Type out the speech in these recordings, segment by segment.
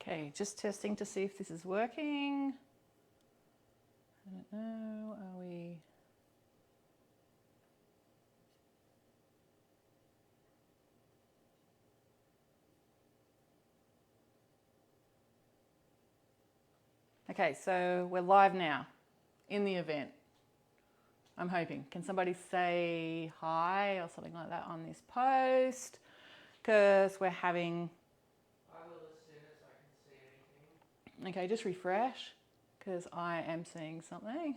Okay, just testing to see if this is working. I don't know, are we? Okay, so we're live now in the event. I'm hoping. Can somebody say hi or something like that on this post? Because we're having... I will as soon as I can see anything. Okay, just refresh because I am seeing something.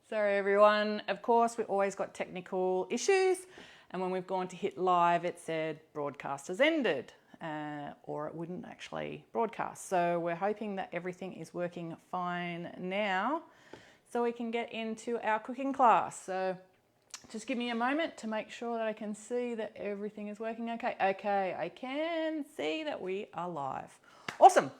Sorry everyone, of course we've always got technical issues, and when we've gone to hit live it said broadcast has ended, or it wouldn't actually broadcast. So we're hoping that everything is working fine now so we can get into our cooking class. So just give me a moment to make sure that I can see that everything is working okay. Okay, I can see that we are live. Awesome.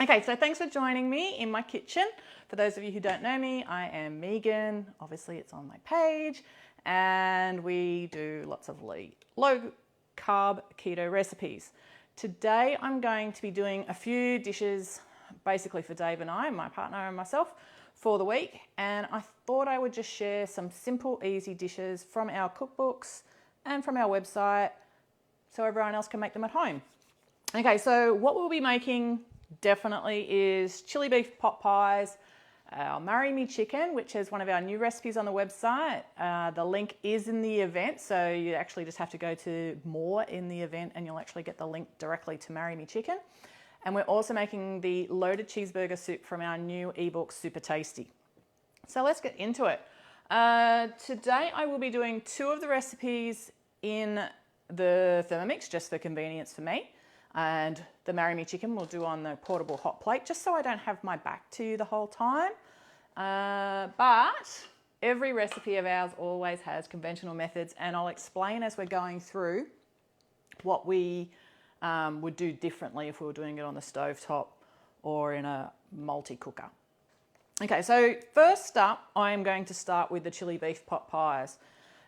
Okay, so thanks for joining me in my kitchen. For those of you who don't know me, I am Megan. Obviously it's on my page, and we do lots of low carb keto recipes. Today I'm going to be doing a few dishes basically for Dave and I, my partner and myself, for the week, and I thought I would just share some simple, easy dishes from our cookbooks and from our website so everyone else can make them at home. Okay, so what we'll be making definitely is chili beef pot pies, our Marry Me chicken, which is one of our new recipes on the website. The link is in the event, so you actually just have to go to more in the event and you'll actually get the link directly to Marry Me chicken. And we're also making the loaded cheeseburger soup from our new ebook, Super Tasty. So let's get into it. Today I will be doing two of the recipes in the Thermomix, just for convenience for me. And the Marry Me chicken we'll do on the portable hot plate, just so I don't have my back to you the whole time. But every recipe of ours always has conventional methods, and I'll explain as we're going through what we would do differently if we were doing it on the stovetop or in a multi-cooker. Okay, so first up, I am going to start with the chili beef pot pies.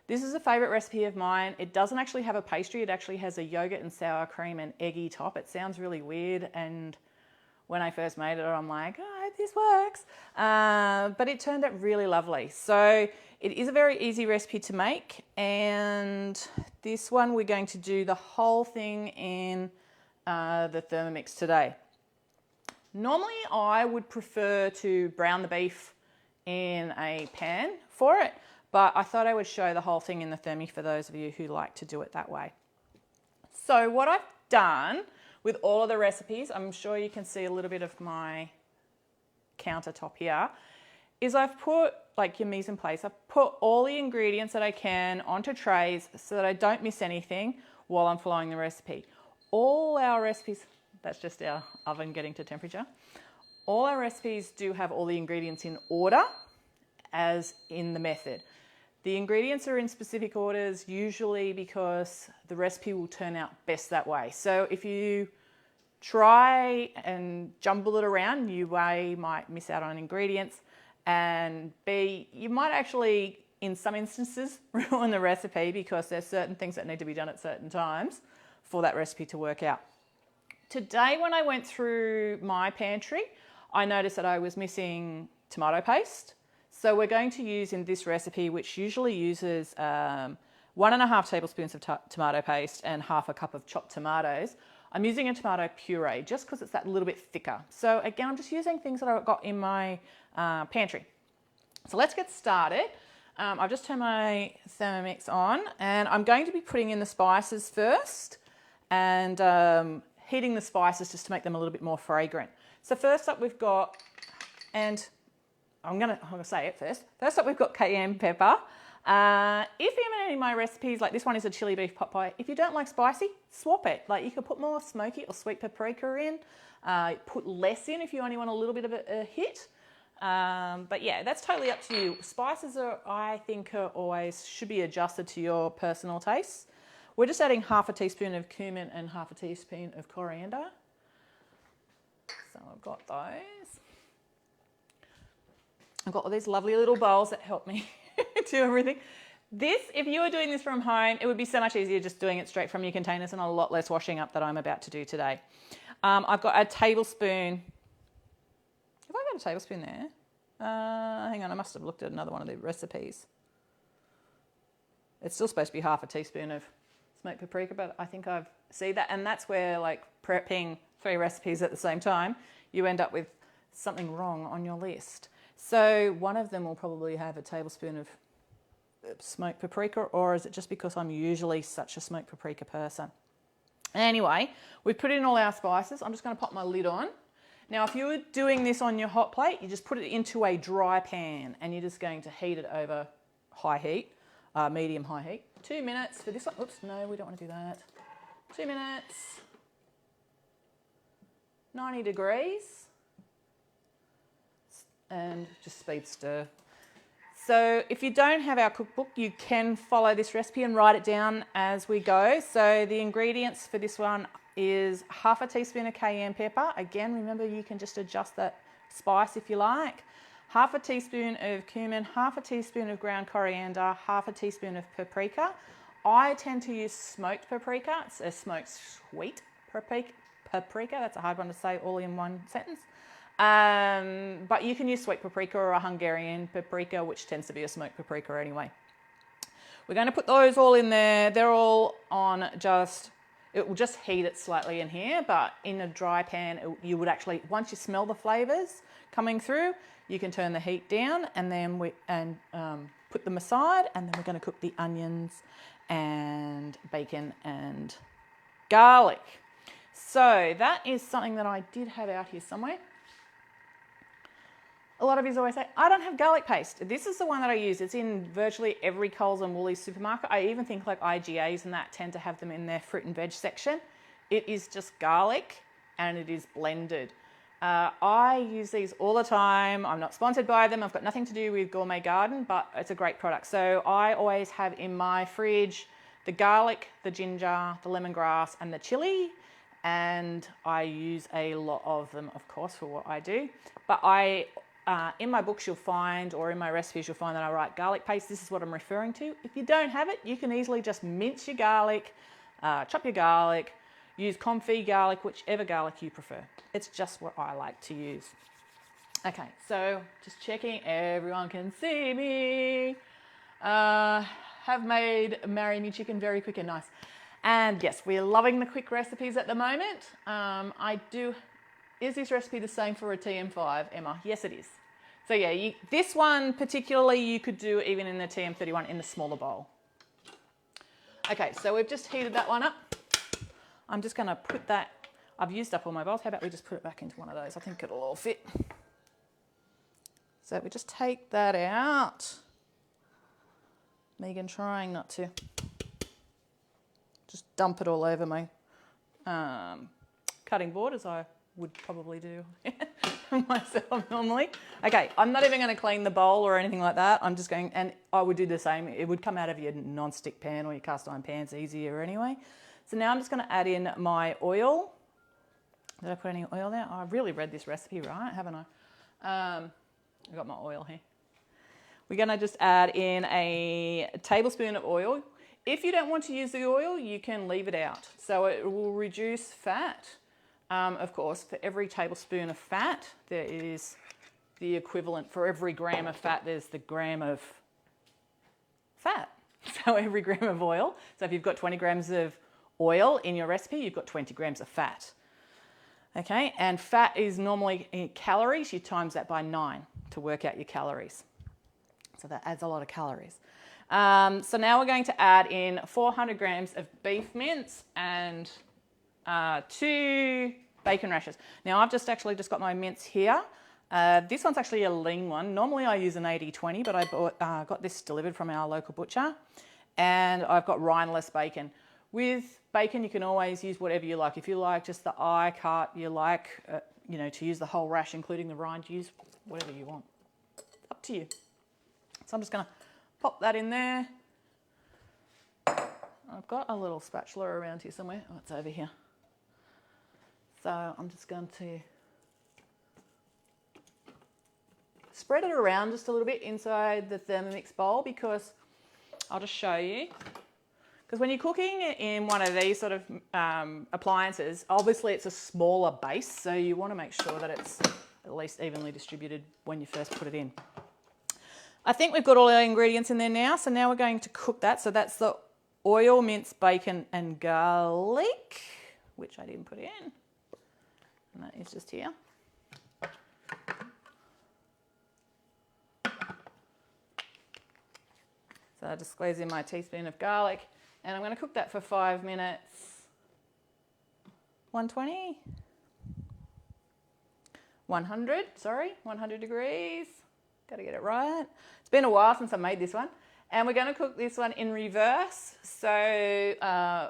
This is a favourite recipe of mine. It doesn't actually have a pastry, it actually has a yogurt and sour cream and eggy top. It sounds really weird, and when I first made it, I'm like, oh, I hope this works. But it turned out really lovely. So it is a very easy recipe to make, and this one we're going to do the whole thing in the Thermomix today. Normally I would prefer to brown the beef in a pan for it, but I thought I would show the whole thing in the Thermi for those of you who like to do it that way. So what I've done with all of the recipes, I'm sure you can see a little bit of my countertop here, is I've put, like your mise en place, I've put all the ingredients that I can onto trays so that I don't miss anything while I'm following the recipe. All our recipes, that's just our oven getting to temperature. All our recipes do have all the ingredients in order as in the method. The ingredients are in specific orders usually because the recipe will turn out best that way. So if you try and jumble it around, you A, might miss out on ingredients, and B, you might actually, in some instances, ruin the recipe because there's certain things that need to be done at certain times for that recipe to work out. Today, when I went through my pantry, I noticed that I was missing tomato paste. So we're going to use in this recipe, which usually uses 1.5 tablespoons of tomato paste and half a cup of chopped tomatoes. I'm using a tomato puree just because it's that little bit thicker. So again, I'm just using things that I've got in my pantry. So let's get started. I've just turned my Thermomix on, and I'm going to be putting in the spices first and heating the spices just to make them a little bit more fragrant. So first up we've got, and I'm gonna say it first. First up, we've got cayenne pepper. If in any of my recipes, like this one is a chili beef pot pie, if you don't like spicy, swap it. Like you could put more smoky or sweet paprika in, put less in if you only want a little bit of a hit. But yeah, that's totally up to you. Spices are, I think, should be adjusted to your personal tastes. We're just adding half a teaspoon of cumin and half a teaspoon of coriander. So I've got those. I've got all these lovely little bowls that help me do everything. This, if you were doing this from home, it would be so much easier just doing it straight from your containers and a lot less washing up that I'm about to do today. I've got a tablespoon. Have I got a tablespoon there? Hang on, I must have looked at another one of the recipes. It's still supposed to be half a teaspoon of smoked paprika, but I think I've seen that. And that's where, like, prepping 3 recipes at the same time, you end up with something wrong on your list. So one of them will probably have a tablespoon of smoked paprika, or is it just because I'm usually such a smoked paprika person? Anyway, we've put in all our spices. I'm just going to pop my lid on. Now, if you were doing this on your hot plate, you just put it into a dry pan and you're just going to heat it over high heat, medium high heat. 2 minutes for this one. Oops, no, we don't want to do that. 2 minutes. 90 degrees. And just speed stir. So if you don't have our cookbook, you can follow this recipe and write it down as we go. So the ingredients for this one is half a teaspoon of cayenne pepper. Again, remember you can just adjust that spice if you like. Half a teaspoon of cumin, half a teaspoon of ground coriander, half a teaspoon of paprika. I tend to use smoked paprika. It's a smoked sweet paprika. That's a hard one to say all in one sentence. But you can use sweet paprika or a Hungarian paprika, which tends to be a smoked paprika anyway. We're going to put those all in there. They're all on it will just heat it slightly in here, but in a dry pan, you would actually, once you smell the flavors coming through, you can turn the heat down and then put them aside. And then we're going to cook the onions and bacon and garlic. So that is something that I did have out here somewhere. A lot of you always say, I don't have garlic paste. This is the one that I use. It's in virtually every Coles and Woolies supermarket. I even think like IGAs and that tend to have them in their fruit and veg section. It is just garlic and it is blended. I use these all the time. I'm not sponsored by them. I've got nothing to do with Gourmet Garden, but it's a great product. So I always have in my fridge the garlic, the ginger, the lemongrass and the chili. And I use a lot of them, of course, for what I do. But in my books you'll find, or in my recipes you'll find that I write garlic paste. This is what I'm referring to. If you don't have it, you can easily just mince your garlic, chop your garlic, use confit garlic, whichever garlic you prefer. It's just what I like to use. Okay, so just checking everyone can see me. Have made Marry Me Chicken very quick and nice. And yes, we're loving the quick recipes at the moment. Is this recipe the same for a TM5, Emma? Yes, it is. So yeah, this one particularly you could do even in the TM31 in the smaller bowl. Okay, so we've just heated that one up. I'm just going to put that, I've used up all my bowls. How about we just put it back into one of those? I think it'll all fit. So we just take that out. Megan trying not to just dump it all over my cutting board, as I would probably do myself normally. Okay, I'm not even going to clean the bowl or anything like that. I'm just going, and I would do the same. It would come out of your non-stick pan or your cast iron pan's easier anyway. So now I'm just going to add in my oil. Did I put any oil there? Oh, I've really read this recipe right, haven't I? I've got my oil here. We're going to just add in a tablespoon of oil. If you don't want to use the oil, you can leave it out. So it will reduce fat. Of course, for every tablespoon of fat, there is the equivalent. For every gram of fat, there's the gram of fat. So every gram of oil. So if you've got 20 grams of oil in your recipe, you've got 20 grams of fat. Okay, and fat is normally in calories. You times that by 9 to work out your calories. So that adds a lot of calories. So now we're going to add in 400 grams of beef mince and 2 bacon rashers. Now I've just got my mince here. This one's actually a lean one. Normally I use an 80-20, but I got this delivered from our local butcher. And I've got rindless bacon. With bacon, you can always use whatever you like. If you like just the eye cut, you like, to use the whole rash, including the rind, use whatever you want. Up to you. So I'm just going to pop that in there. I've got a little spatula around here somewhere. Oh, it's over here. So I'm just going to spread it around just a little bit inside the Thermomix bowl, because I'll just show you. Because when you're cooking in one of these sort of appliances, obviously it's a smaller base, so you want to make sure that it's at least evenly distributed when you first put it in. I think we've got all our ingredients in there now, so now we're going to cook that. So that's the oil, minced bacon and garlic, which I didn't put in. And that is just here. So I just squeeze in my teaspoon of garlic, and I'm going to cook that for 5 minutes. 120? 100 degrees. Got to get it right. It's been a while since I made this one. And we're going to cook this one in reverse. So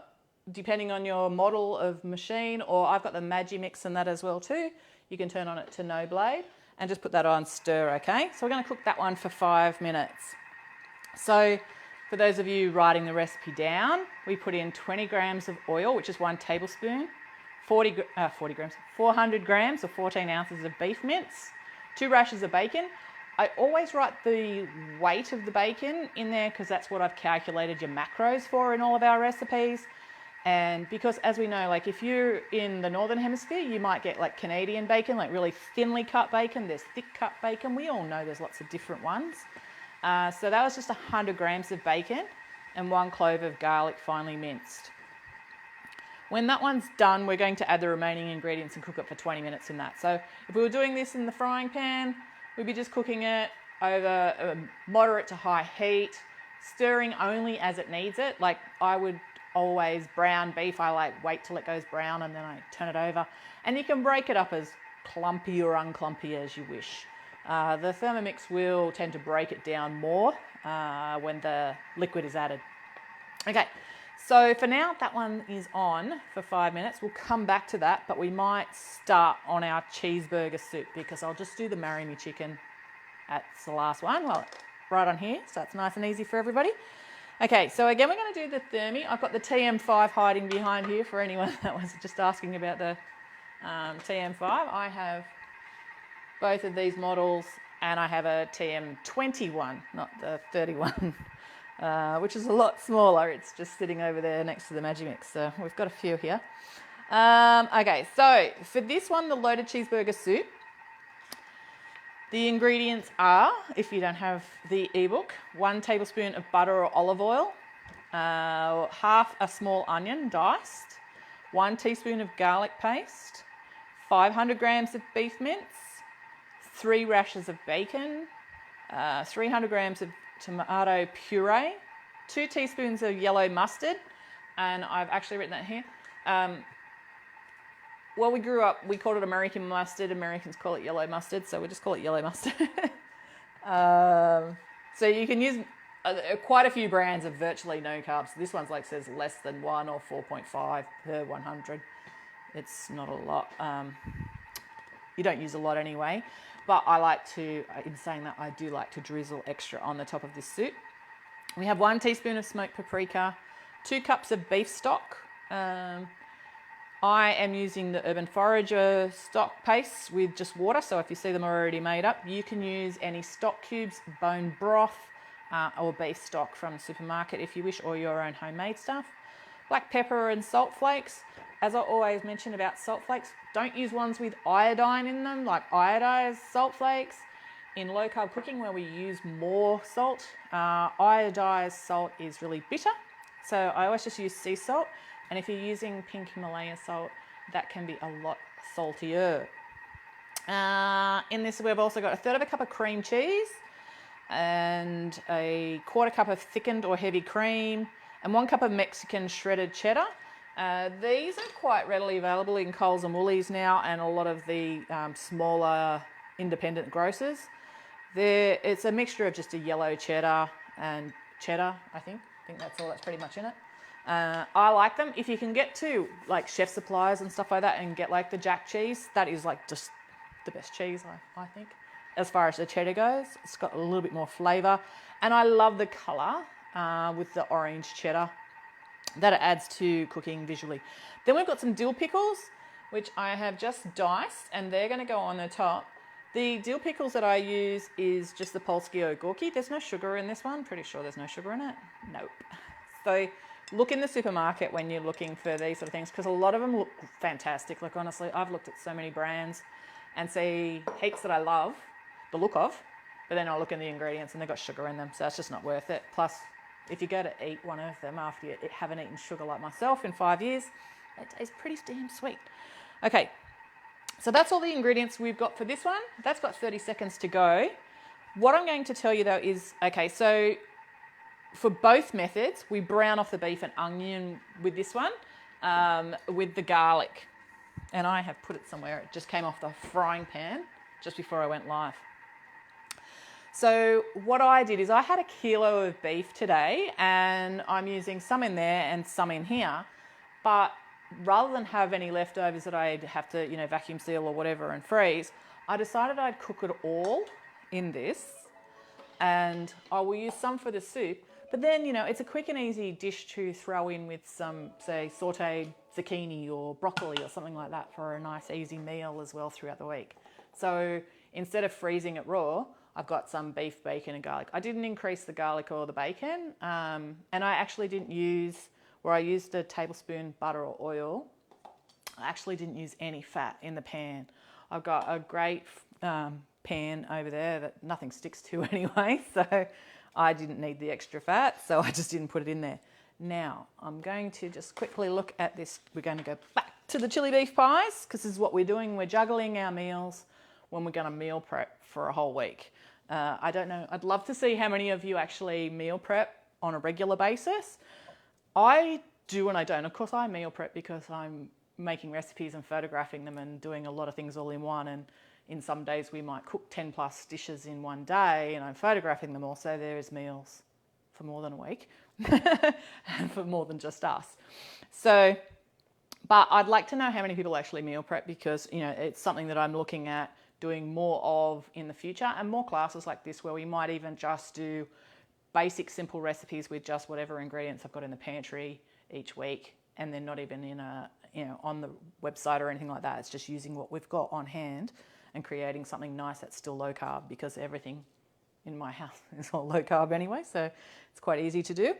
depending on your model of machine, or I've got the Magimix and that as well too, you can turn on it to no blade and just put that on stir, okay? So we're going to cook that one for 5 minutes. So for those of you writing the recipe down, we put in 20 grams of oil, which is 1 tablespoon, 400 grams or 14 ounces of beef mince, 2 rashers of bacon. I always write the weight of the bacon in there because that's what I've calculated your macros for in all of our recipes. And because, as we know, like if you're in the Northern Hemisphere, you might get like Canadian bacon, like really thinly cut bacon. There's thick cut bacon. We all know there's lots of different ones. So that was just 100 grams of bacon and 1 clove of garlic finely minced. When that one's done, we're going to add the remaining ingredients and cook it for 20 minutes in that. So if we were doing this in the frying pan, we'd be just cooking it over moderate to high heat, stirring only as it needs it. Like I would always brown beef, I like wait till it goes brown and then I turn it over. And you can break it up as clumpy or unclumpy as you wish. The Thermomix will tend to break it down more when the liquid is added. Okay, so for now that one is on for 5 minutes. We'll come back to that, but we might start on our cheeseburger soup because I'll just do the marry me chicken at the last one, well, right on here, so it's nice and easy for everybody. Okay, so again we're going to do the Thermi. I've got the TM5 hiding behind here for anyone that was just asking about the TM5. I have both of these models and I have a TM21, not the 31, which is a lot smaller. It's just sitting over there next to the Magimix, so we've got a few here. Okay, so for this one, the loaded cheeseburger soup, the ingredients are, if you don't have the ebook, 1 tablespoon of butter or olive oil, half a small onion diced, 1 teaspoon of garlic paste, 500 grams of beef mince, 3 rashers of bacon, 300 grams of tomato puree, 2 teaspoons of yellow mustard, and I've actually written that here. Well, we grew up, we called it American mustard. Americans call it yellow mustard, so we just call it yellow mustard. So you can use quite a few brands of virtually no carbs. This one's like says less than 1 or 4.5 per 100. It's not a lot. You don't use a lot anyway, but I like to, in saying that, I do like to drizzle extra on the top of this soup. We have 1 teaspoon of smoked paprika, 2 cups of beef stock. I am using the Urban Forager stock paste with just water, so if you see them already made up, you can use any stock cubes, bone broth, or beef stock from the supermarket if you wish, or your own homemade stuff. Black pepper and salt flakes. As I always mention about salt flakes, don't use ones with iodine in them, like iodized salt flakes. In low carb cooking where we use more salt, iodized salt is really bitter. So I always just use sea salt. And if you're using pink Himalaya salt, that can be a lot saltier. In this, we've also got 1/3 cup of cream cheese and a 1/4 cup of thickened or heavy cream and 1 cup of Mexican shredded cheddar. These are quite readily available in Coles and Woolies now and a lot of the smaller independent grocers. It's a mixture of just a yellow cheddar and cheddar, I think. That's all that's pretty much in it. I like them. If you can get to like Chef Supplies and stuff like that and get like the Jack cheese, that is like just the best cheese, I think. As far as the cheddar goes, it's got a little bit more flavour. And I love the colour with the orange cheddar. That it adds to cooking visually. Then we've got some dill pickles, which I have just diced, and they're going to go on the top. The dill pickles that I use is just the Polski Ogórki. There's no sugar in this one. Pretty sure there's no sugar in it. Nope. So look in the supermarket when you're looking for these sort of things, because a lot of them look fantastic. Like honestly, I've looked at so many brands and see heaps that I love the look of, but then I look in the ingredients and they've got sugar in them, so it's just not worth it. Plus, if you go to eat one of them after you haven't eaten sugar like myself in 5 years, it tastes pretty damn sweet. Okay, so that's all the ingredients we've got for this one. That's got 30 seconds to go. What I'm going to tell you though is, okay, so for both methods, we brown off the beef and onion with this one, with the garlic. And I have put it somewhere. It just came off the frying pan just before I went live. So what I did is I had 1 kilo of beef today, and I'm using some in there and some in here. But rather than have any leftovers that I'd have to, vacuum seal or whatever and freeze, I decided I'd cook it all in this, and I will use some for the soup. But then, it's a quick and easy dish to throw in with some, say, sauteed zucchini or broccoli or something like that for a nice easy meal as well throughout the week. So instead of freezing it raw, I've got some beef, bacon and garlic. I didn't increase the garlic or the bacon, and I actually didn't use, where I used a tablespoon butter or oil, I actually didn't use any fat in the pan. I've got a great pan over there that nothing sticks to anyway, so I didn't need the extra fat, so I just didn't put it in there. Now, I'm going to just quickly look at this. We're going to go back to the chili beef pies, because this is what we're doing. We're juggling our meals when we're going to meal prep for a whole week. I don't know. I'd love to see how many of you actually meal prep on a regular basis. I do and I don't. Of course, I meal prep because I'm making recipes and photographing them and doing a lot of things all in one, and in some days we might cook 10 plus dishes in one day, and I'm photographing them all, so there is meals for more than a week and for more than just us. So, but I'd like to know how many people actually meal prep, because it's something that I'm looking at doing more of in the future, and more classes like this where we might even just do basic simple recipes with just whatever ingredients I've got in the pantry each week, and they're not even in on the website or anything like that. It's just using what we've got on hand and creating something nice that's still low carb, because everything in my house is all low carb anyway, so it's quite easy to do.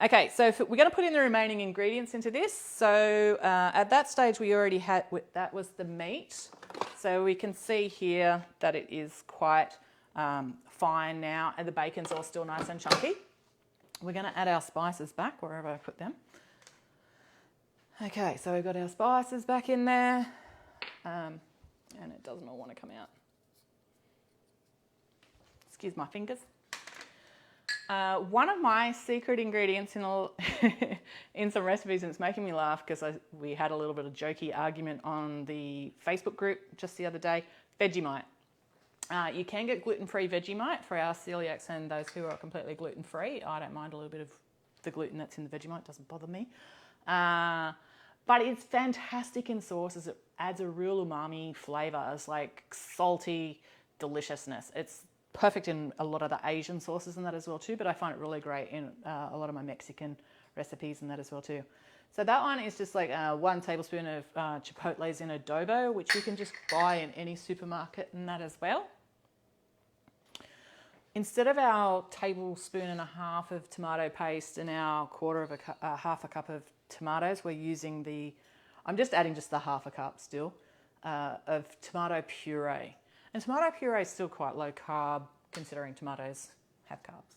Okay, so we're going to put in the remaining ingredients into this. So at that stage we already had, that was the meat. So we can see here that it is quite fine now, and the bacon's all still nice and chunky. We're going to add our spices back wherever I put them. Okay, so we've got our spices back in there. And it does not want to come out. Excuse my fingers. One of my secret ingredients in some recipes, and it's making me laugh because we had a little bit of jokey argument on the Facebook group just the other day, Vegemite. You can get gluten-free Vegemite for our celiacs and those who are completely gluten-free. I don't mind a little bit of the gluten that's in the Vegemite, it doesn't bother me. But it's fantastic in sauces. It adds a real umami flavour. It's like salty deliciousness. It's perfect in a lot of the Asian sauces and that as well too, but I find it really great in a lot of my Mexican recipes and that as well too. So that one is just like 1 tablespoon of chipotles in adobo, which you can just buy in any supermarket and that as well. Instead of our tablespoon and a half of tomato paste and our half a cup of tomatoes, we're using I'm just adding just the half a cup still of tomato puree. And tomato puree is still quite low carb, considering tomatoes have carbs.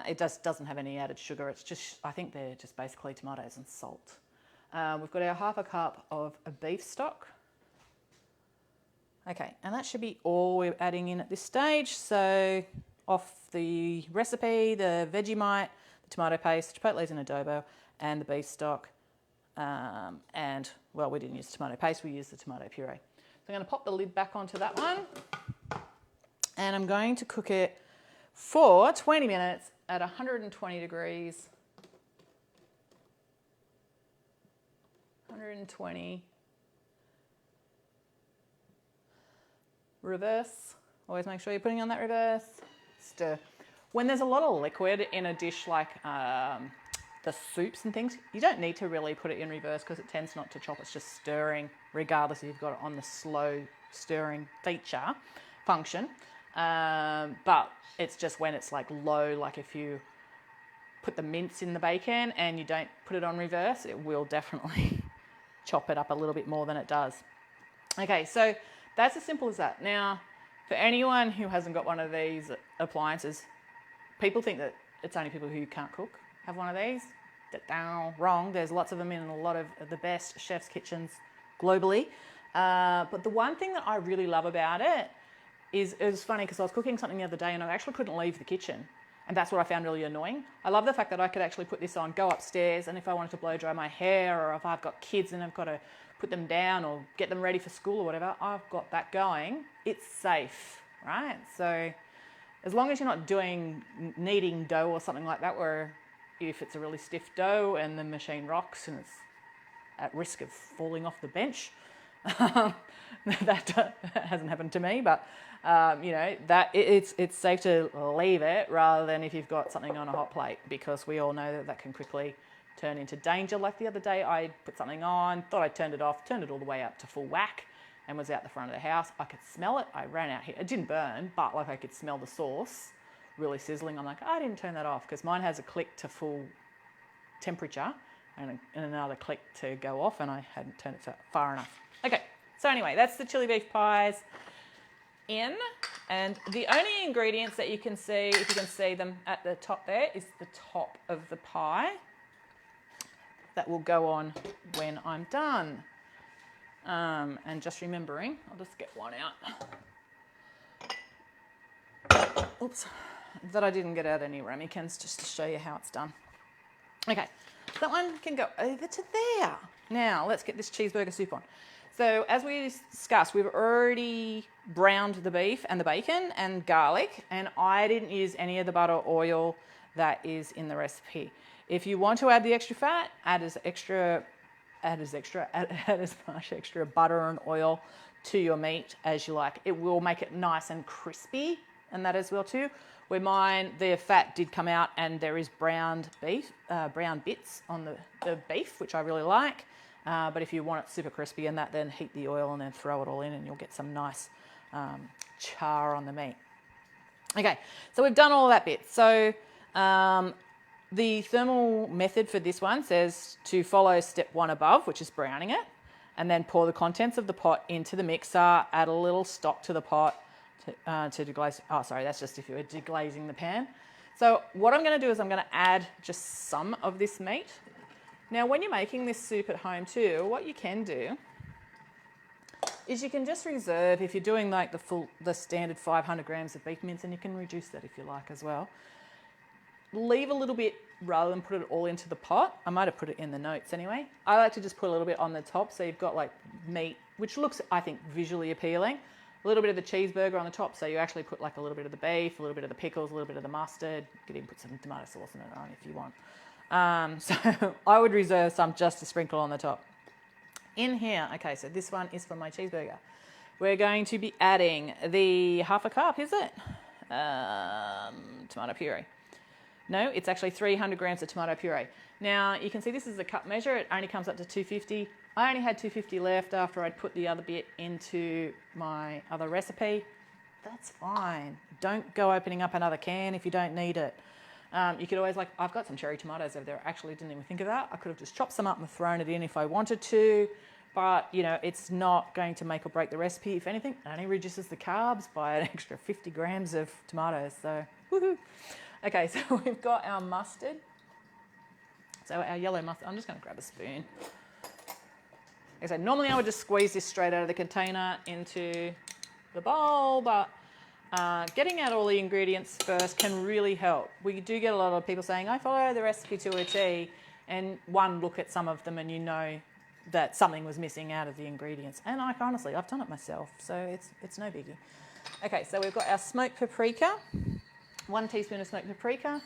It doesn't have any added sugar. It's just, I think they're just basically tomatoes and salt. We've got our half a cup of beef stock. Okay, and that should be all we're adding in at this stage. So off the recipe, the Vegemite, the tomato paste, chipotles and adobo, and the beef stock. And, well, we didn't use the tomato paste, we used the tomato puree. So I'm going to pop the lid back onto that one. And I'm going to cook it for 20 minutes at 120 degrees. 120. Reverse. Always make sure you're putting on that reverse. Stir. When there's a lot of liquid in a dish like the soups and things, you don't need to really put it in reverse because it tends not to chop. It's just stirring, regardless if you've got it on the slow stirring function. But it's just when it's like low, like if you put the mince in the bacon and you don't put it on reverse, it will definitely chop it up a little bit more than it does. Okay, so that's as simple as that. Now, for anyone who hasn't got one of these appliances, people think that it's only people who can't cook have one of these. Wrong. There's lots of them in a lot of the best chef's kitchens globally. But the one thing that I really love about it is, it was funny because I was cooking something the other day and I actually couldn't leave the kitchen. And that's what I found really annoying. I love the fact that I could actually put this on, go upstairs, and if I wanted to blow dry my hair, or if I've got kids and I've got to put them down or get them ready for school or whatever, I've got that going. It's safe, right? So as long as you're not kneading dough or something like that, where if it's a really stiff dough and the machine rocks and it's at risk of falling off the bench, that hasn't happened to me, but you know, that it's safe to leave it rather than if you've got something on a hot plate, because we all know that that can quickly turn into danger. Like the other day, I put something on, thought I turned it off, turned it all the way up to full whack, and was out the front of the house. I could smell it. I ran out here. It didn't burn, but like I could smell the sauce really sizzling. I'm like, I didn't turn that off, because mine has a click to full temperature and another click to go off, and I hadn't turned it far enough. Okay, so anyway, that's the chili beef pies in, and the only ingredients that you can see, if you can see them at the top there, is the top of the pie. That will go on when I'm done. And just remembering, I'll just get one out. Oops, that I didn't get out any ramekins, just to show you how it's done. Okay, so that one can go over to there. Now, let's get this cheeseburger soup on. So as we discussed, we've already browned the beef and the bacon and garlic, and I didn't use any of the butter or oil that is in the recipe. If you want to add the extra fat, add as much extra butter and oil to your meat as you like. It will make it nice and crispy, and that as well too. Where mine, the fat did come out and there is brown bits on the beef, which I really like. But if you want it super crispy and that, then heat the oil and then throw it all in and you'll get some nice char on the meat. Okay, so we've done all that bit. So the thermal method for this one says to follow step 1 above, which is browning it, and then pour the contents of the pot into the mixer, add a little stock to the pot to deglaze. Oh, sorry, that's just if you were deglazing the pan. So what I'm going to do is I'm going to add just some of this meat. Now, when you're making this soup at home too, what you can do is you can just reserve, if you're doing like the standard 500 grams of beef mince, and you can reduce that if you like as well. Leave a little bit rather than put it all into the pot. I might have put it in the notes anyway. I like to just put a little bit on the top, so you've got like meat, which looks, I think, visually appealing. A little bit of the cheeseburger on the top, so you actually put like a little bit of the beef, a little bit of the pickles, a little bit of the mustard. You could even put some tomato sauce in it on if you want. So I would reserve some just to sprinkle on the top. In here, okay, so this one is for my cheeseburger. We're going to be adding the half a cup, is it? Tomato puree. No, it's actually 300 grams of tomato puree. Now, you can see this is a cup measure. It only comes up to 250. I only had 250 left after I'd put the other bit into my other recipe. That's fine. Don't go opening up another can if you don't need it. You could always, like, I've got some cherry tomatoes over there. I actually didn't even think of that. I could have just chopped some up and thrown it in if I wanted to. But, you know, it's not going to make or break the recipe. If anything, it only reduces the carbs by an extra 50 grams of tomatoes. So, woohoo. Okay, so we've got our mustard. So our yellow mustard, I'm just going to grab a spoon. Like I said, normally I would just squeeze this straight out of the container into the bowl, but getting out all the ingredients first can really help. We do get a lot of people saying, I follow the recipe to a T, and one look at some of them and you know that something was missing out of the ingredients. And like, honestly, I've done it myself, so it's no biggie. Okay, so we've got our smoked paprika. 1 teaspoon of smoked paprika.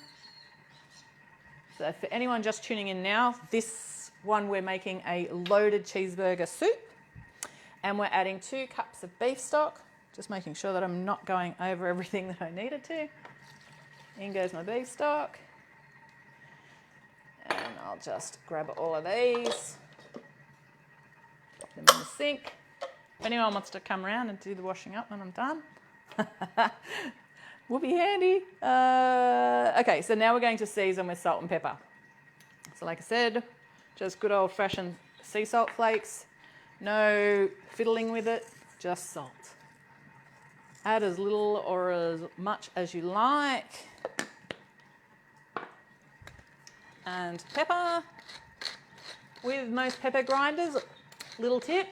So for anyone just tuning in now, this one we're making a loaded cheeseburger soup, and we're adding 2 cups of beef stock, just making sure that I'm not going over everything that I needed to. In goes my beef stock. And I'll just grab all of these, pop them in the sink. If anyone wants to come around and do the washing up when I'm done, Will be handy. Okay, so now we're going to season with salt and pepper. So like I said, just good old fashioned sea salt flakes. No fiddling with it, just salt. Add as little or as much as you like. And pepper. With most pepper grinders, little tip,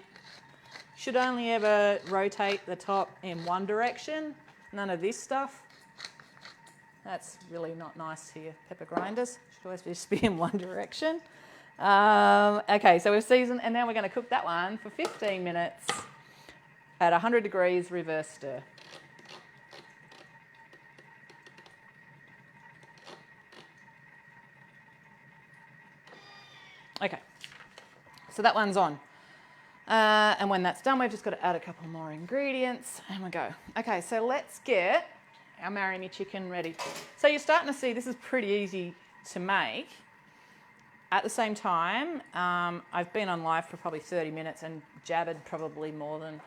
should only ever rotate the top in one direction. None of this stuff. That's really not nice to your pepper grinders. Should always just be in one direction. Okay, so we've seasoned, and now we're going to cook that one for 15 minutes at 100 degrees reverse stir. Okay, so that one's on. And when that's done, we've just got to add a couple more ingredients and we go. Okay, so let's get our marry me chicken ready. So you're starting to see this is pretty easy to make. At the same time, I've been on live for probably 30 minutes and jabbered probably more than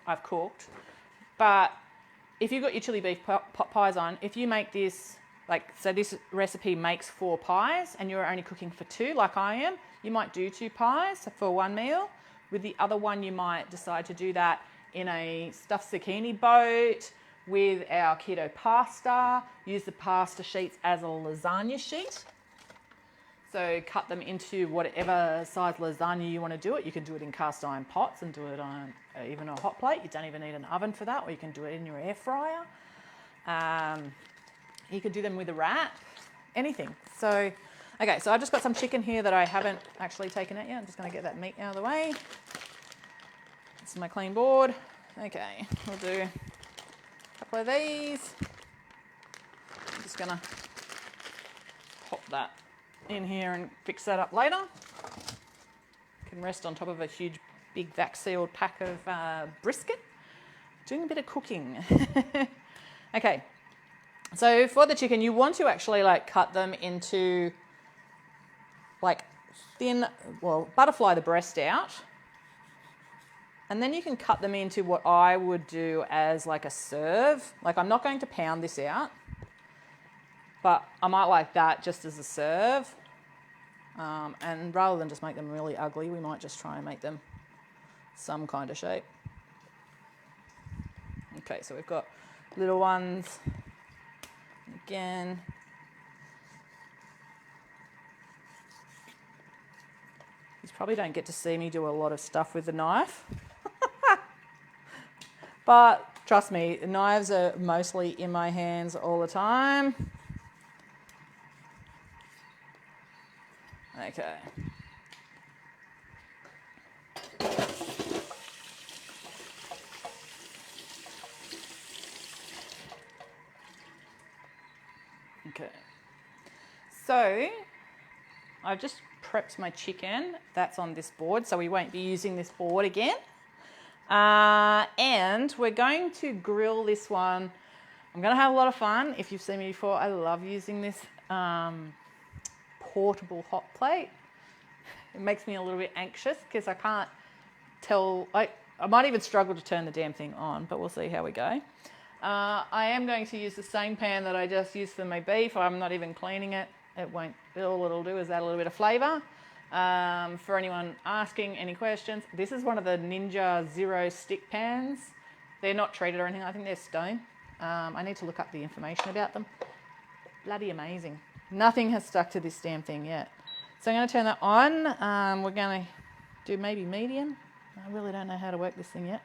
I've cooked. But if you've got your chili beef pot pies on, if you make this, so this recipe makes 4 pies and you're only cooking for 2 like I am, you might do 2 pies for one meal. With the other one, you might decide to do that in a stuffed zucchini boat with our keto pasta. Use the pasta sheets as a lasagna sheet. So cut them into whatever size lasagna you want to do it. You can do it in cast iron pots and do it on even a hot plate. You don't even need an oven for that, or you can do it in your air fryer. You could do them with a wrap, anything. So, okay, so I've just got some chicken here that I haven't actually taken out yet. I'm just going to get that meat out of the way. This is my clean board. Okay, we'll do a couple of these. I'm just going to pop that in here and fix that up later. Can rest on top of a huge, big vac-sealed pack of brisket. Doing a bit of cooking. Okay, so for the chicken, you want to actually cut them into thin, butterfly the breast out. And then you can cut them into what I would do as a serve. I'm not going to pound this out, but I might like that just as a serve. And rather than just make them really ugly, we might just try and make them some kind of shape. Okay, so we've got little ones. Again. You probably don't get to see me do a lot of stuff with the knife. But trust me, knives are mostly in my hands all the time. Okay. Okay. So I've just prepped my chicken. That's on this board, so we won't be using this board again. And we're going to grill this one. I'm going to have a lot of fun. If you've seen me before, I love using this portable hot plate. It makes me a little bit anxious because I can't tell. I might even struggle to turn the damn thing on, but we'll see how we go. I am going to use the same pan that I just used for my beef. I'm not even cleaning it. All it'll do is add a little bit of flavour. For anyone asking any questions, this is one of the Ninja Zero stick pans. They're not treated or anything. I think they're stone. I need to look up the information about them. Bloody amazing. Nothing has stuck to this damn thing yet. So I'm going to turn that on. We're going to do maybe medium. I really don't know how to work this thing yet.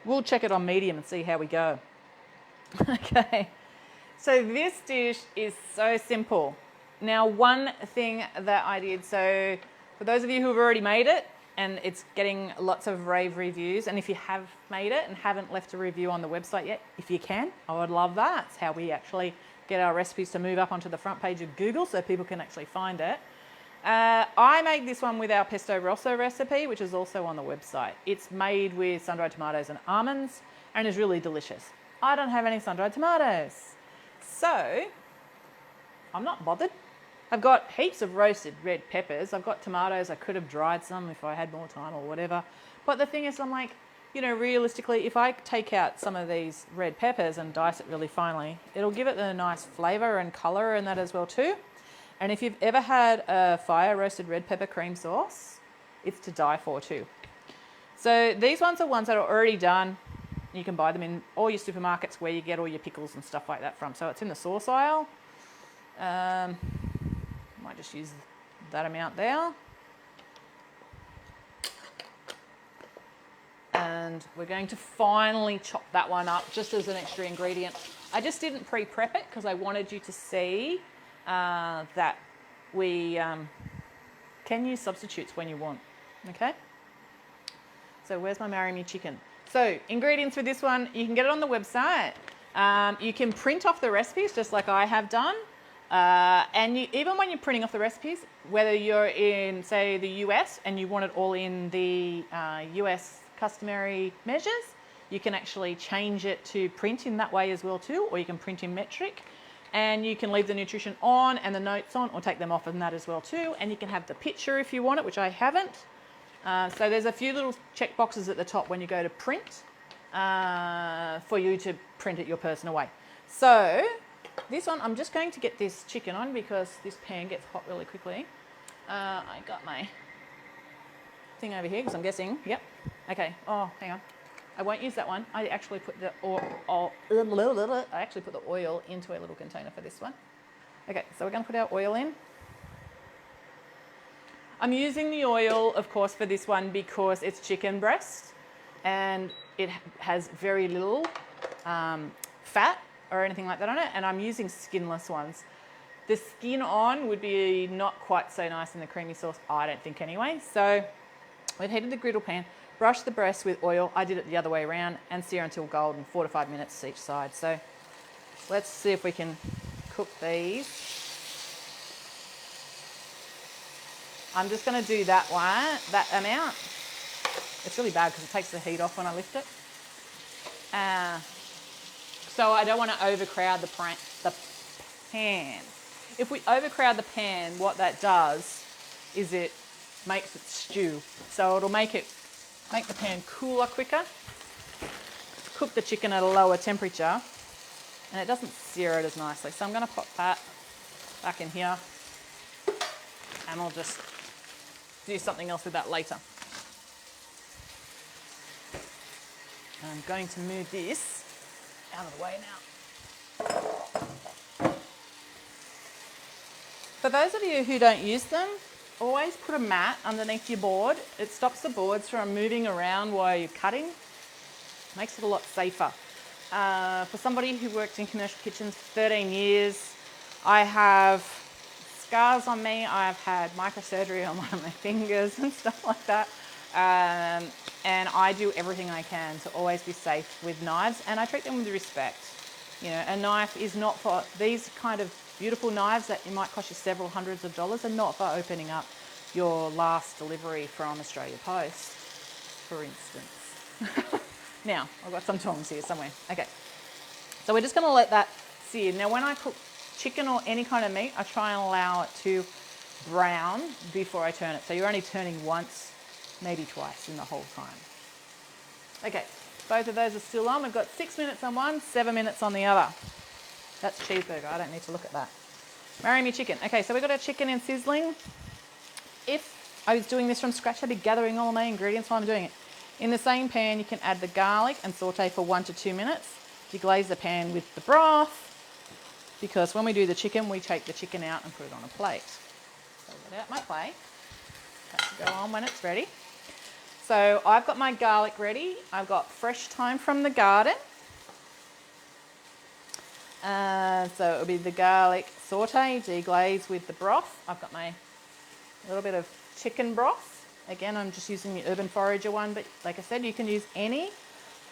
We'll check it on medium and see how we go. Okay. So this dish is so simple. Now, one thing that I did, so for those of you who have already made it, and it's getting lots of rave reviews, and if you have made it and haven't left a review on the website yet, if you can, I would love that. It's how we actually get our recipes to move up onto the front page of Google so people can actually find it. I made this one with our pesto rosso recipe, which is also on the website. It's made with sun-dried tomatoes and almonds and is really delicious. I don't have any sun-dried tomatoes, so I'm not bothered. I've got heaps of roasted red peppers. I've got tomatoes. I could have dried some if I had more time or whatever. But the thing is, I'm like, you know, realistically, if I take out some of these red peppers and dice it really finely, it'll give it a nice flavour and colour and that as well too. And if you've ever had a fire roasted red pepper cream sauce, it's to die for too. So these ones are ones that are already done. You can buy them in all your supermarkets where you get all your pickles and stuff like that from. So it's in the sauce aisle. Might just use that amount there. And we're going to finally chop that one up just as an extra ingredient. I just didn't pre-prep it because I wanted you to see that we can use substitutes when you want, okay? So where's my Marry Me chicken? So ingredients for this one, you can get it on the website. You can print off the recipes just like I have done. And even when you're printing off the recipes, whether you're in, say, the US and you want it all in the US customary measures, you can actually change it to print in that way as well too, or you can print in metric, and you can leave the nutrition on and the notes on, or take them off in that as well too, and you can have the picture if you want it, which I haven't. So there's a few little check boxes at the top when you go to print for you to print it your personal way. So this one, I'm just going to get this chicken on because this pan gets hot really quickly. I got my thing over here because I'm guessing, yep. Okay, oh, hang on. I won't use that one. I actually put the oil into a little container for this one. Okay, so we're going to put our oil in. I'm using the oil, of course, for this one because it's chicken breast and it has very little fat or anything like that on it, and I'm using skinless ones. The skin on would be not quite so nice in the creamy sauce, I don't think anyway. So we've heated the griddle pan, brushed the breast with oil. I did it the other way around, and sear until golden, 4 to 5 minutes each side. So let's see if we can cook these. I'm just going to do that one, that amount. It's really bad because it takes the heat off when I lift it. So I don't want to overcrowd the pan. If we overcrowd the pan, what that does is it makes it stew. So it'll make the pan cooler quicker, cook the chicken at a lower temperature, and it doesn't sear it as nicely. So I'm going to pop that back in here, and I'll just do something else with that later. And I'm going to move this out of the way now. For those of you who don't use them, always put a mat underneath your board. It stops the boards from moving around while you're cutting. Makes it a lot safer. For somebody who worked in commercial kitchens for 13 years, I have scars on me. I've had microsurgery on one of my fingers and stuff like that. And I do everything I can to always be safe with knives, and I treat them with respect. You know, a knife is not for these kind of beautiful knives that it might cost you several hundreds of dollars, and not for opening up your last delivery from Australia Post, for instance. Now, I've got some tongs here somewhere. Okay, so we're just going to let that sear. Now, when I cook chicken or any kind of meat, I try and allow it to brown before I turn it. So you're only turning once, maybe twice in the whole time. Okay, both of those are still on. We've got 6 minutes on one, 7 minutes on the other. That's cheeseburger, I don't need to look at that. Marry Me chicken. Okay, so we've got our chicken in sizzling. If I was doing this from scratch, I'd be gathering all my ingredients while I'm doing it. In the same pan, you can add the garlic and saute for 1 to 2 minutes. Deglaze the pan with the broth, because when we do the chicken, we take the chicken out and put it on a plate. So I'll get out my plate. That will go on when it's ready. So I've got my garlic ready. I've got fresh thyme from the garden. So it'll be the garlic saute, deglaze with the broth. I've got my little bit of chicken broth. Again, I'm just using the Urban Forager one, but like I said, you can use any.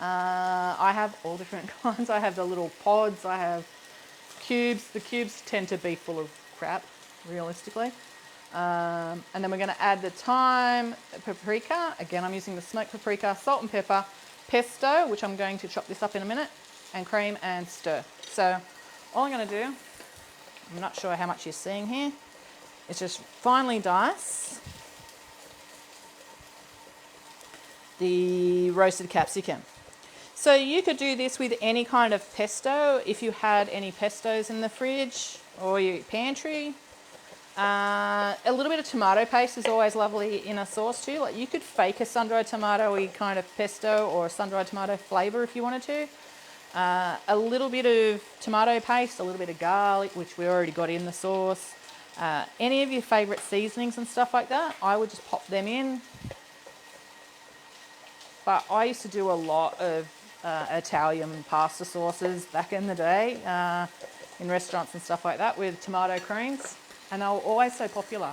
I have all different kinds. I have the little pods, I have cubes. The cubes tend to be full of crap, realistically. And then we're going to add the thyme, paprika. Again, I'm using the smoked paprika, salt and pepper, pesto, which I'm going to chop this up in a minute, and cream and stir. So all I'm going to do, I'm not sure how much you're seeing here, is just finely dice the roasted capsicum. So you could do this with any kind of pesto if you had any pestos in the fridge or your pantry. A little bit of tomato paste is always lovely in a sauce too. Like you could fake a sun-dried tomato-y kind of pesto or a sun-dried tomato flavour if you wanted to. A little bit of tomato paste, a little bit of garlic, which we already got in the sauce. Any of your favourite seasonings and stuff like that, I would just pop them in. But I used to do a lot of Italian pasta sauces back in the day in restaurants and stuff like that with tomato creams, and they were always so popular.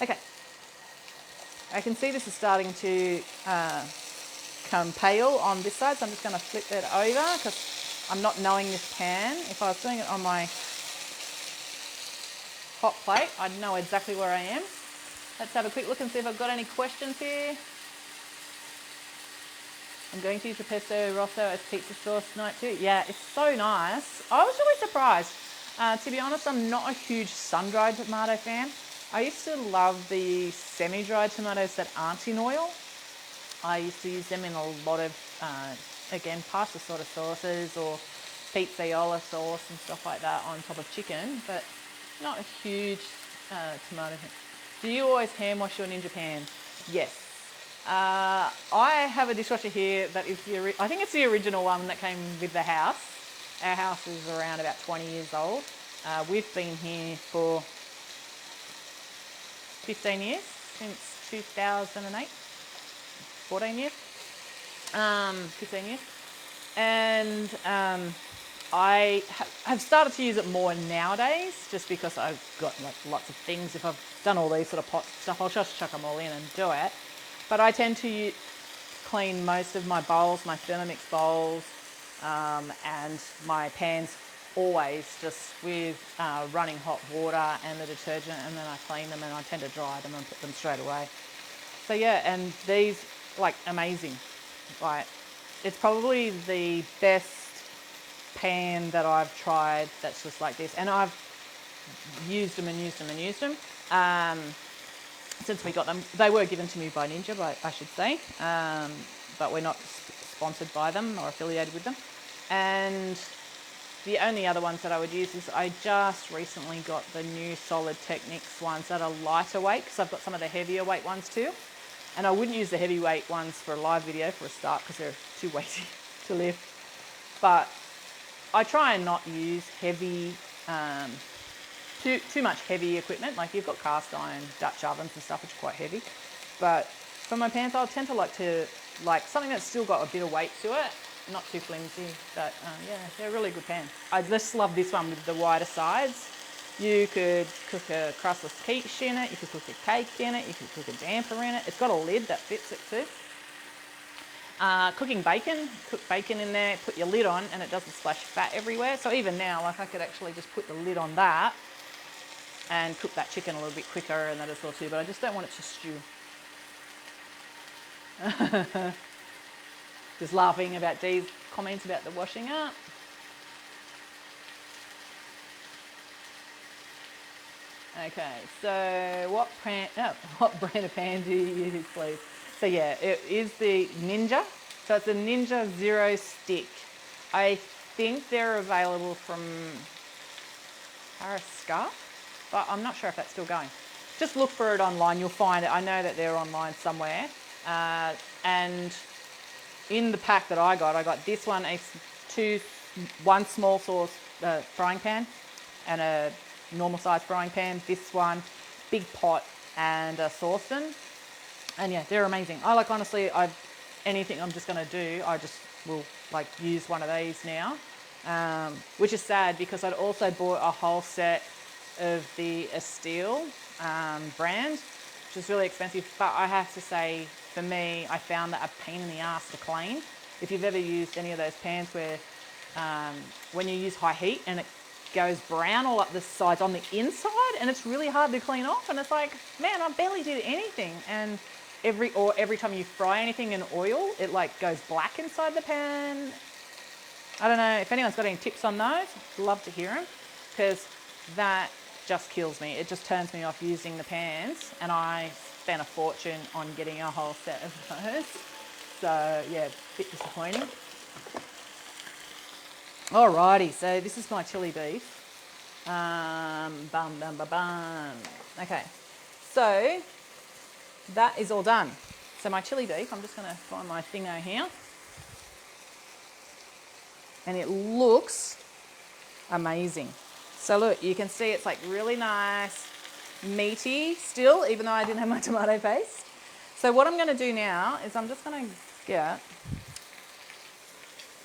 Okay, I can see this is starting to come pale on this side, so I'm just going to flip that over because I'm not knowing this pan. If I was doing it on my hot plate, I'd know exactly where I am. Let's have a quick look and see if I've got any questions here. I'm going to use the pesto rosso as pizza sauce tonight too. Yeah, it's so nice. I was really surprised. To be honest, I'm not a huge sun-dried tomato fan. I used to love the semi-dried tomatoes that aren't in oil. I used to use them in a lot of, again, pasta sort of sauces or pizzaiola sauce and stuff like that on top of chicken, but not a huge tomato fan. Do you always hand wash your Ninja pan? Yes. I have a dishwasher here that is I think it's the original one that came with the house. Our house is around about 20 years old. We've been here for 15 years, since 2008, 14 years, 15 years. And I have started to use it more nowadays just because I've got like lots of things. If I've done all these sort of pot stuff, I'll just chuck them all in and do it. But I tend to clean most of my bowls, my Thermomix bowls, and my pans always just with running hot water and the detergent, and then I clean them and I tend to dry them and put them straight away. So yeah, and these, like, amazing. Like, it's probably the best pan that I've tried that's just like this. And I've used them and used them and used them. Since we got them. They were given to me by Ninja, I should say, but we're not sponsored by them or affiliated with them. And the only other ones that I would use is I just recently got the new Solid Techniques ones that are lighter weight, because I've got some of the heavier weight ones too. And I wouldn't use the heavyweight ones for a live video for a start because they're too weighty to lift. But I try and not use heavy, too much heavy equipment. Like you've got cast iron Dutch ovens and stuff which are quite heavy. But for my pans, I tend to like something that's still got a bit of weight to it, not too flimsy. But yeah, they're a really good pans. I just love this one with the wider sides. You could cook a crustless quiche in it, you could cook a cake in it, you could cook a damper in it. It's got a lid that fits it too. Cooking bacon, cook bacon in there, put your lid on and it doesn't splash fat everywhere. So even now, like I could actually just put the lid on that and cook that chicken a little bit quicker and that as well too, but I just don't want it to stew. Just laughing about Dee's comments about the washing up. Okay, so what brand of pan do you use, please? So yeah, it is the Ninja. So it's a Ninja Zero Stick. I think they're available from Paris Scarf, but I'm not sure if that's still going. Just look for it online, you'll find it. I know that they're online somewhere. And in the pack that I got this one, one small sauce frying pan and a normal size frying pan, this one, big pot and a saucepan. And yeah, they're amazing. Honestly, anything I'm just gonna do, I just will like use one of these now, which is sad because I'd also bought a whole set of the Estile brand, which is really expensive, but I have to say, for me, I found that a pain in the ass to clean. If you've ever used any of those pans where when you use high heat and it goes brown all up the sides on the inside and it's really hard to clean off, and it's like, man, I barely did anything. And every time you fry anything in oil, it like goes black inside the pan. I don't know if anyone's got any tips on those. I'd love to hear them, because that just kills me. It just turns me off using the pans, and I spent a fortune on getting a whole set of those. So yeah, a bit disappointing. Alrighty, so this is my chili beef. Bum, bum, bum, bum. Okay, so that is all done. So my chili beef, I'm just going to find my thingo here. And it looks amazing. So look, you can see it's like really nice, meaty still, even though I didn't have my tomato paste. So what I'm going to do now is I'm just going to get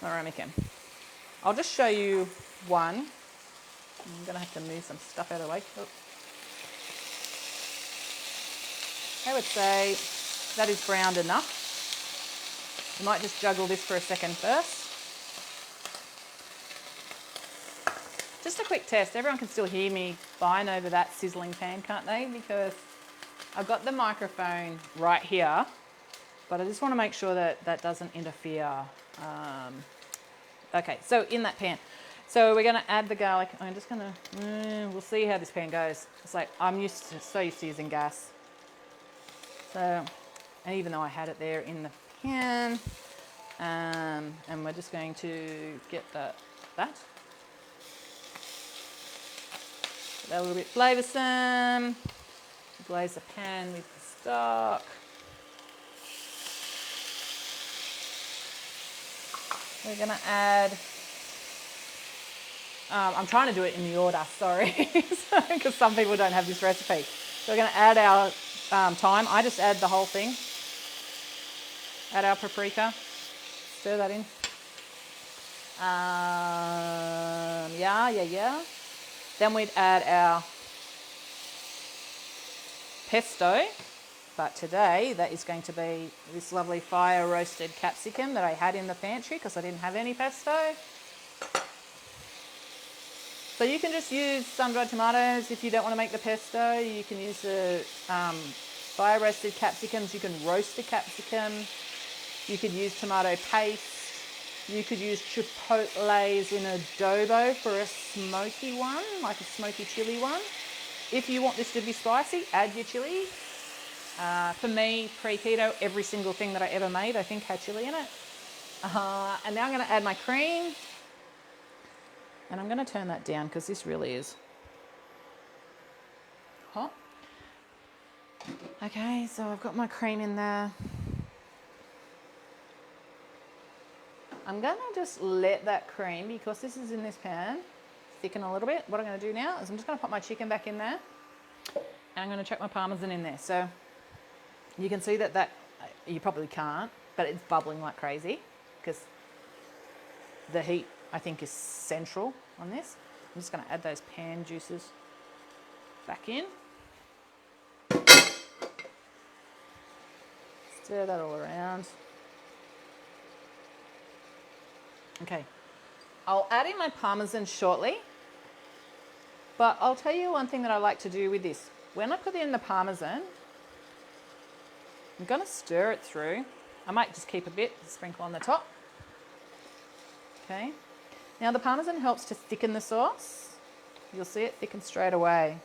my ramekin. I'll just show you one. I'm going to have to move some stuff out of the way. Oh. I would say that is browned enough. You might just juggle this for a second first. Just a quick test. Everyone can still hear me fine over that sizzling pan, can't they? Because I've got the microphone right here, but I just want to make sure that that doesn't interfere. Okay, so in that pan. So we're going to add the garlic. I'm just going to, we'll see how this pan goes. It's like I'm so used to using gas. So, and even though I had it there in the pan, and we're just going to get that. A little bit flavoursome. Glaze the pan with the stock. We're going to add, I'm trying to do it in the order, sorry, because some people don't have this recipe. So we're going to add our thyme. I just add the whole thing. Add our paprika. Stir that in. Yeah. Then we'd add our pesto, but today that is going to be this lovely fire roasted capsicum that I had in the pantry because I didn't have any pesto. So you can just use sun-dried tomatoes if you don't want to make the pesto. You can use the fire roasted capsicums. You can roast a capsicum. You could use tomato paste. You could use chipotles in adobo for a smoky one, like a smoky chili one. If you want this to be spicy, add your chili. For me, pre-keto, every single thing that I ever made, I think, had chili in it. And now I'm going to add my cream. And I'm going to turn that down because this really is hot. Okay, so I've got my cream in there. I'm going to just let that cream, because this is in this pan, thicken a little bit. What I'm going to do now is I'm just going to put my chicken back in there, and I'm going to chuck my parmesan in there. So you can see that you probably can't, but it's bubbling like crazy because the heat, I think, is central on this. I'm just going to add those pan juices back in. Stir that all around. Okay, I'll add in my parmesan shortly, but I'll tell you one thing that I like to do with this. When I put in the parmesan, I'm going to stir it through. I might just keep a bit, sprinkle on the top. Okay, now the parmesan helps to thicken the sauce. You'll see it thicken straight away.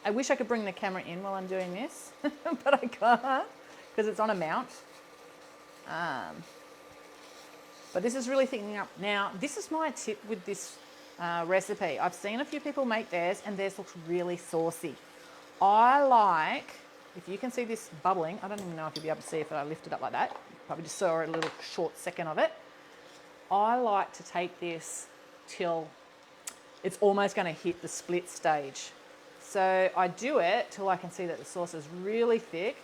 I wish I could bring the camera in while I'm doing this, but I can't because it's on a mount. But this is really thickening up. Now, this is my tip with this recipe. I've seen a few people make theirs, and theirs looks really saucy. I like, if you can see this bubbling, I don't even know if you'll be able to see if I lift it up like that. Probably just saw a little short second of it. I like to take this till it's almost going to hit the split stage. So I do it till I can see that the sauce is really thick,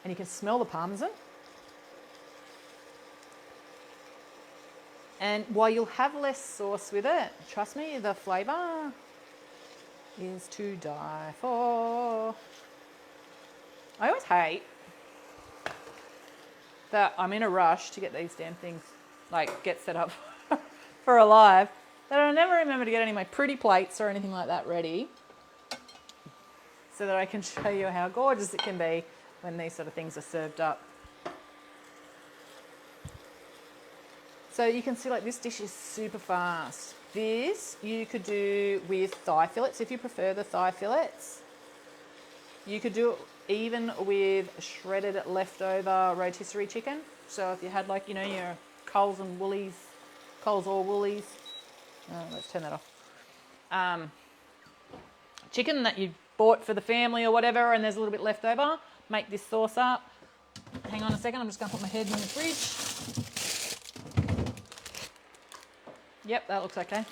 and you can smell the parmesan. And while you'll have less sauce with it, trust me, the flavour is to die for. I always hate that I'm in a rush to get these damn things, like, get set up for a live, that I never remember to get any of my pretty plates or anything like that ready so that I can show you how gorgeous it can be when these sort of things are served up. So you can see, like, this dish is super fast. This you could do with thigh fillets if you prefer the thigh fillets. You could do it even with shredded leftover rotisserie chicken. So if you had like, you know, your Coles and Woolies, Coles or Woolies, let's turn that off. Chicken that you bought for the family or whatever, and there's a little bit left over, make this sauce up. Hang on a second, I'm just going to put my head in the fridge. Yep, that looks okay.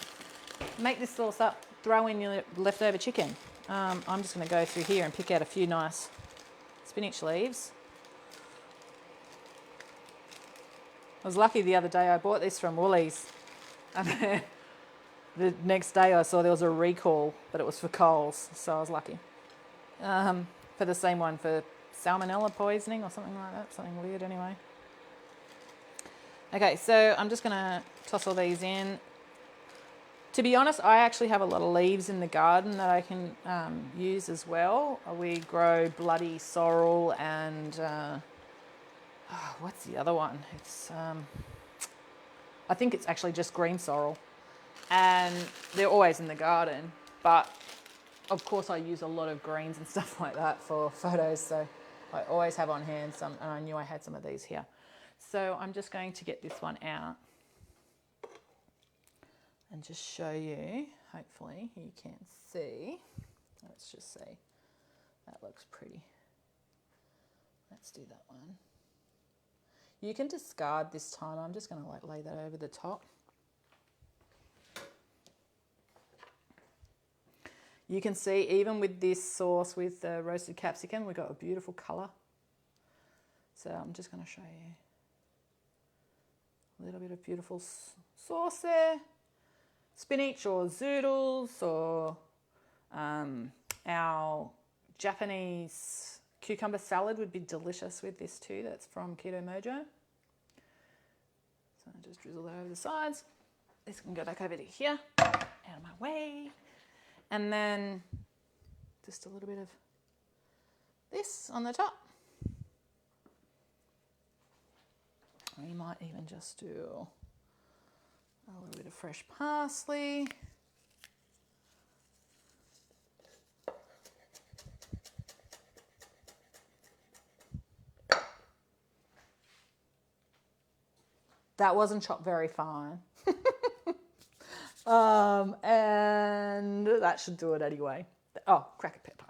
Make this sauce up, throw in your leftover chicken. I'm just going to go through here and pick out a few nice spinach leaves. I was lucky the other day, I bought this from Woolies. And then the next day I saw there was a recall, but it was for Coles, so I was lucky. For the same one, for salmonella poisoning or something like that, something weird anyway. Okay, so I'm just going to toss all these in. To be honest, I actually have a lot of leaves in the garden that I can use as well. We grow bloody sorrel and what's the other one? It's I think it's actually just green sorrel, and they're always in the garden. But of course, I use a lot of greens and stuff like that for photos, so I always have on hand some. And I knew I had some of these here, so I'm just going to get this one out and just show you, hopefully you can see. Let's just see, that looks pretty. Let's do that one. You can discard this time. I'm just going to like lay that over the top. You can see even with this sauce with the roasted capsicum, we've got a beautiful colour. So I'm just going to show you a little bit of beautiful sauce there. Spinach or zoodles or our Japanese cucumber salad would be delicious with this too. That's from Keto Mojo. So just drizzle that over the sides. This can go back over to here, out of my way. And then just a little bit of this on the top. We might even just do a little bit of fresh parsley. That wasn't chopped very fine. And that should do it anyway. Oh, cracker pepper.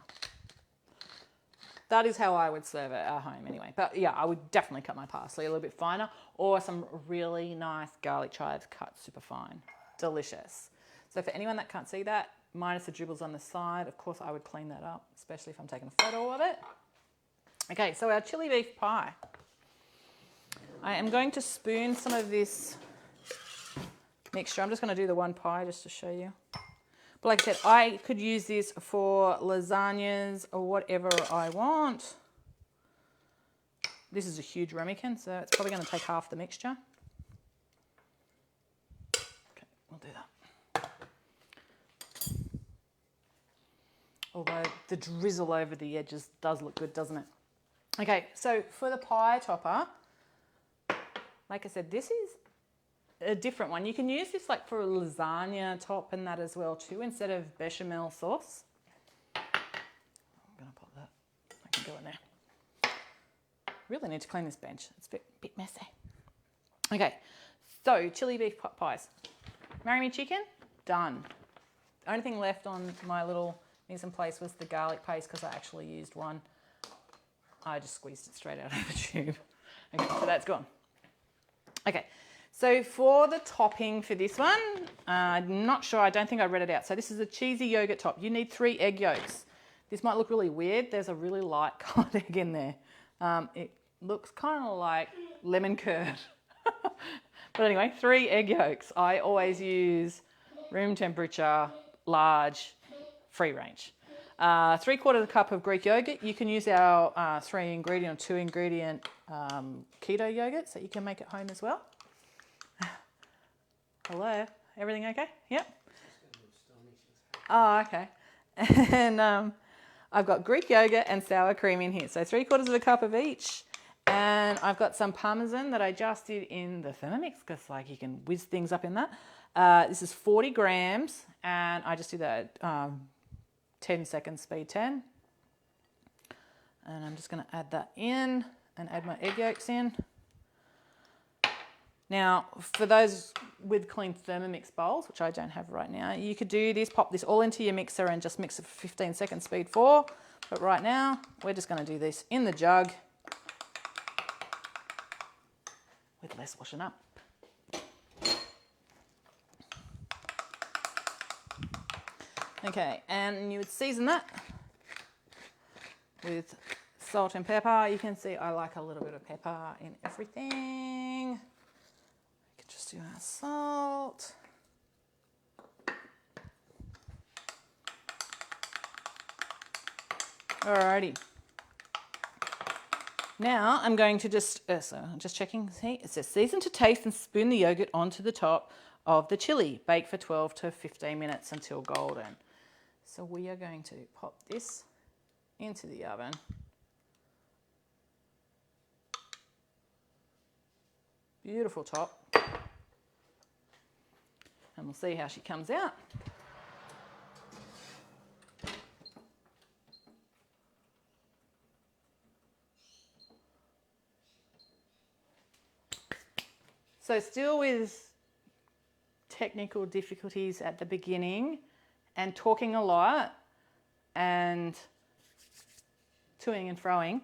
That is how I would serve it at home anyway. But yeah, I would definitely cut my parsley a little bit finer, or some really nice garlic chives cut super fine. Delicious. So for anyone that can't see that, minus the dribbles on the side, of course I would clean that up, especially if I'm taking a photo of it. Okay, so our chili beef pie. I am going to spoon some of this mixture. I'm just going to do the one pie just to show you. But like I said, I could use this for lasagnas or whatever I want. This is a huge ramekin, so it's probably going to take half the mixture. Okay, we'll do that. Although the drizzle over the edges does look good, doesn't it? Okay, so for the pie topper, like I said, this is a different one. You can use this like for a lasagna top and that as well too, instead of bechamel sauce. I'm going to pop that. I can go in there. Really need to clean this bench. It's a bit messy. Okay, so chili beef pies. Marry me chicken, done. The only thing left on my little mise en place was the garlic paste because I actually used one. I just squeezed it straight out of the tube. Okay, so that's gone. Okay, so for the topping for this one, I'm not sure, I don't think I read it out. So this is a cheesy yogurt top. You need 3 egg yolks. This might look really weird. There's a really light coloured egg in there. It looks kind of like lemon curd. But anyway, 3 egg yolks. I always use room temperature, large, free range. 3/4 cup of Greek yogurt. You can use our 3-ingredient or 2-ingredient keto yogurts that you can make at home as well. Hello, everything okay? Yep. Oh, okay. And I've got Greek yogurt and sour cream in here. So 3/4 cup of each. And I've got some Parmesan that I just did in the Thermomix because like you can whiz things up in that. This is 40 grams, and I just do that 10 seconds speed 10. And I'm just going to add that in and add my egg yolks in. Now, for those with clean Thermomix bowls, which I don't have right now, you could do this, pop this all into your mixer and just mix it for 15 seconds, speed 4. But right now, we're just going to do this in the jug with less washing up. Okay, and you would season that with salt and pepper. You can see I like a little bit of pepper in everything. We can just do our salt. Alrighty. Now I'm going to just, so I'm just checking, see, it says season to taste and spoon the yogurt onto the top of the chili. Bake for 12 to 15 minutes until golden. So we are going to pop this into the oven. Beautiful top. And we'll see how she comes out. So still with technical difficulties at the beginning and talking a lot and toing and froing,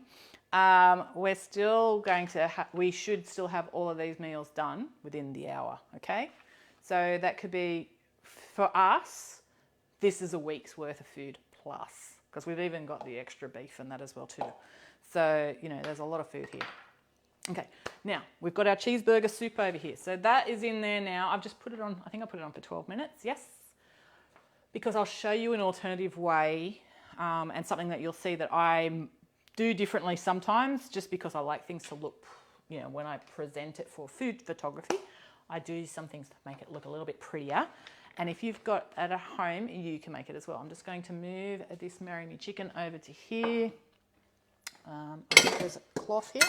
we're still going to, we should still have all of these meals done within the hour, okay? So that could be, for us, this is a week's worth of food plus, because we've even got the extra beef and that as well too. So, you know, there's a lot of food here. Okay, now we've got our cheeseburger soup over here. So that is in there now. I've just put it on, I think I put it on for 12 minutes, yes. Because I'll show you an alternative way and something that you'll see that I do differently sometimes, just because I like things to look, you know, when I present it for food photography, I do some things to make it look a little bit prettier. And if you've got it at home, you can make it as well. I'm just going to move this Marry Me chicken over to here. I think there's a cloth here.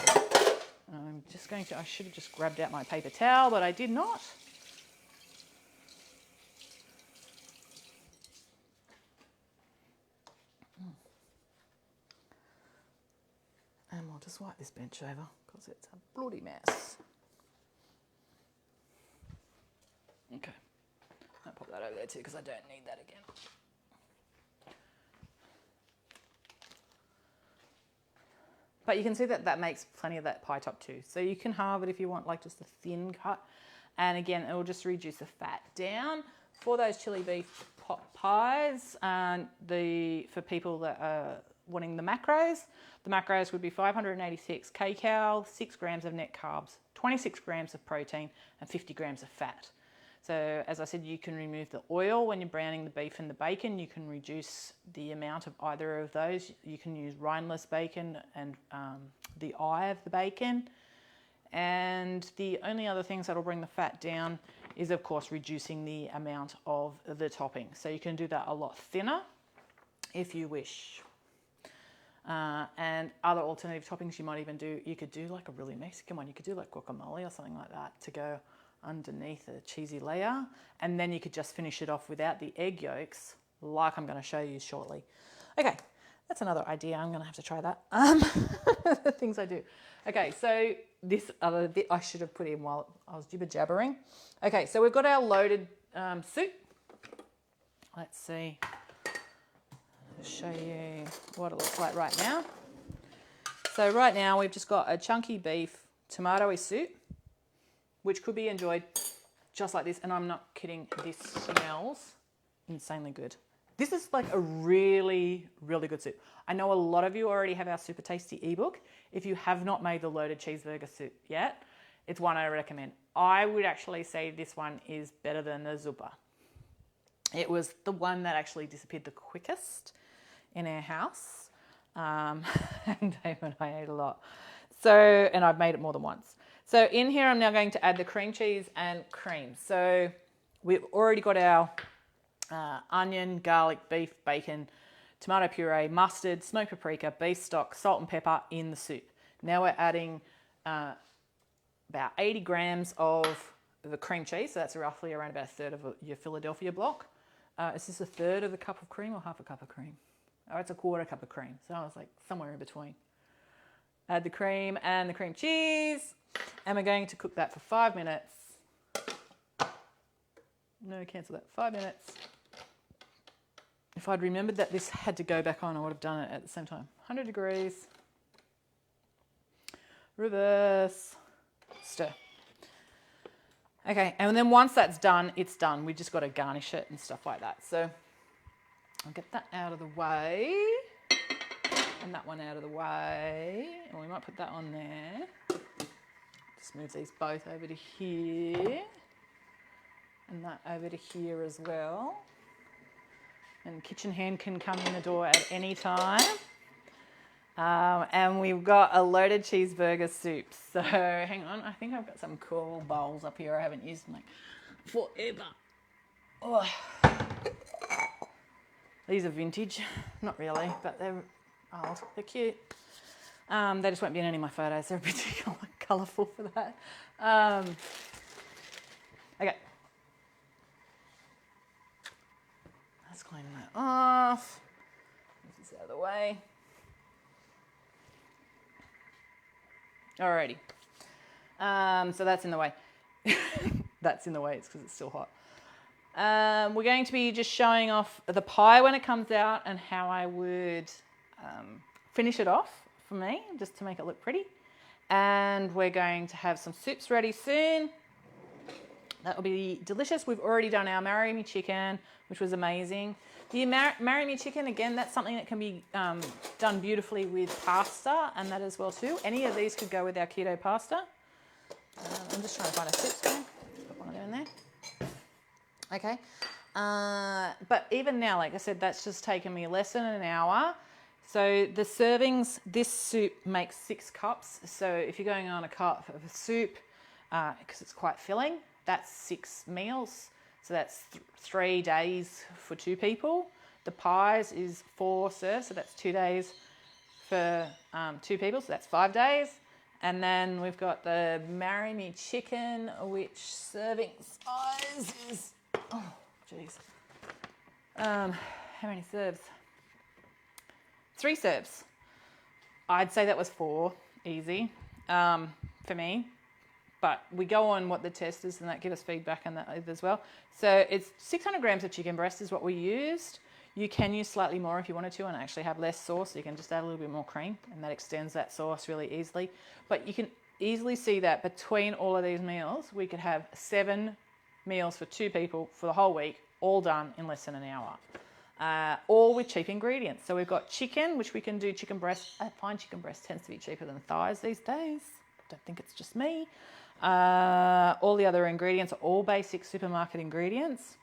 I'm just going to, I should have just grabbed out my paper towel, but I did not. And we'll just wipe this bench over because it's a bloody mess. Okay, I'll pop that over there too because I don't need that again. But you can see that that makes plenty of that pie top too. So you can halve it if you want like just a thin cut. And again, it will just reduce the fat down. For those chili beef pot pies, for people that are wanting the macros would be 586 kcal, 6 grams of net carbs, 26 grams of protein, and 50 grams of fat. So as I said, you can remove the oil when you're browning the beef and the bacon. You can reduce the amount of either of those. You can use rindeless bacon and the eye of the bacon. And the only other things that'll bring the fat down is, of course, reducing the amount of the topping. So you can do that a lot thinner if you wish. And other alternative toppings you might even do, you could do like a really Mexican one. You could do like guacamole or something like that to go underneath a cheesy layer, and then you could just finish it off without the egg yolks, like I'm going to show you shortly. Okay, that's another idea. I'm going to have to try that. The things I do. Okay, so this other bit I should have put in while I was jibber jabbering. Okay, so we've got our loaded soup. Let's see. I'll show you what it looks like right now. So right now we've just got a chunky beef tomatoey soup, which could be enjoyed just like this. And I'm not kidding, this smells insanely good. This is like a really, really good soup. I know a lot of you already have our Super Tasty ebook. If you have not made the loaded cheeseburger soup yet, it's one I recommend. I would actually say this one is better than the Zuppa. It was the one that actually disappeared the quickest in our house. And Dave and I ate a lot. So, and I've made it more than once. So in here, I'm now going to add the cream cheese and cream. So we've already got our onion, garlic, beef, bacon, tomato puree, mustard, smoked paprika, beef stock, salt and pepper in the soup. Now we're adding about 80 grams of the cream cheese. So that's roughly around about a third of your Philadelphia block. Is this a third of the cup of cream or half a cup of cream? Oh, it's a quarter cup of cream. So I was like somewhere in between. Add the cream and the cream cheese. And we're going to cook that for 5 minutes. No, cancel that. 5 minutes. If I'd remembered that this had to go back on, I would have done it at the same time. 100 degrees. Reverse. Stir. Okay, and then once that's done, it's done. We just got to garnish it and stuff like that. So I'll get that out of the way. And that one out of the way. And we might put that on there. Just move these both over to here. And that over to here as well. And kitchen hand can come in the door at any time. And we've got a loaded cheeseburger soup. So hang on, I think I've got some cool bowls up here I haven't used in like forever. Oh. These are vintage, not really, but they're old. They're cute. They just won't be in any of my photos. They're a bit too colourful for that. Okay. Let's clean that off. Move this out of the way. Alrighty. So that's in the way. That's in the way, it's because it's still hot. We're going to be just showing off the pie when it comes out and how I would finish it off for me, just to make it look pretty. And we're going to have some soups ready soon. That will be delicious. We've already done our Marry Me chicken, which was amazing. The Marry Me chicken, again, that's something that can be done beautifully with pasta and that as well too. Any of these could go with our keto pasta. I'm just trying to find a soup spoon. Put one of them in there. Okay. But even now, like I said, that's just taken me less than an hour. So the servings, this soup makes 6 cups. So if you're going on a cup of soup, because it's quite filling, that's 6 meals. So that's 3 days for 2 people. The pies is 4 serves, so that's 2 days for 2 people, so that's 5 days. And then we've got the Marry Me chicken, which serving size is, oh, jeez. How many serves? 3 serves. I'd say that was 4, easy, for me. But we go on what the test is and that give us feedback on that as well. So it's 600 grams of chicken breast is what we used. You can use slightly more if you wanted to and actually have less sauce. So you can just add a little bit more cream and that extends that sauce really easily. But you can easily see that between all of these meals, we could have 7 meals for 2 people for the whole week, all done in less than an hour. All with cheap ingredients. So we've got chicken, which we can do chicken breast. I find chicken breast tends to be cheaper than thighs these days. Don't think it's just me. All the other ingredients are all basic supermarket ingredients.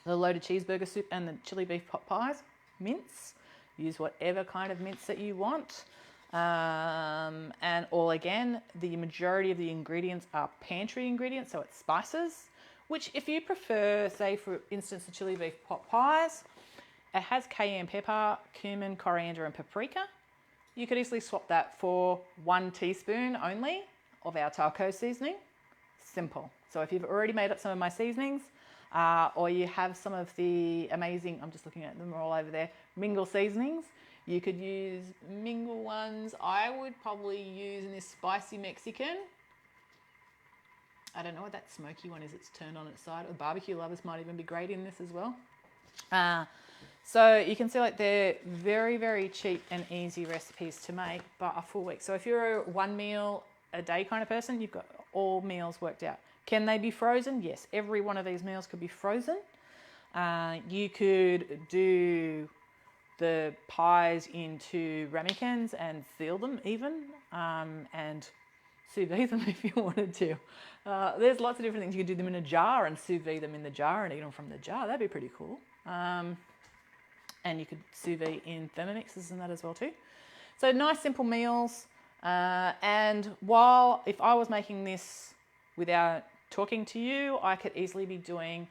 The loaded cheeseburger soup and the chili beef pot pies, mince. Use whatever kind of mince that you want. And all again, the majority of the ingredients are pantry ingredients, so it's spices, which if you prefer, say for instance, the chili beef pot pies, it has cayenne pepper, cumin, coriander and paprika. You could easily swap that for 1 teaspoon only of our taco seasoning. Simple. So if you've already made up some of my seasonings, or you have some of the amazing, I'm just looking at them all over there, Mingle seasonings, you could use Mingle ones. I would probably use in this spicy Mexican. I don't know what that smoky one is, it's turned on its side. The barbecue lovers might even be great in this as well. So you can see like they're very, very cheap and easy recipes to make, but a full week. So if you're a 1 meal a day kind of person, you've got all meals worked out. Can they be frozen? Yes, every one of these meals could be frozen. You could do the pies into ramekins and seal them even, and sous vide them if you wanted to. There's lots of different things. You could do them in a jar and sous vide them in the jar and eat them from the jar. That'd be pretty cool. And you could sous vide in Thermomixes and that as well too. So nice simple meals. And if I was making this without talking to you, I could easily be doing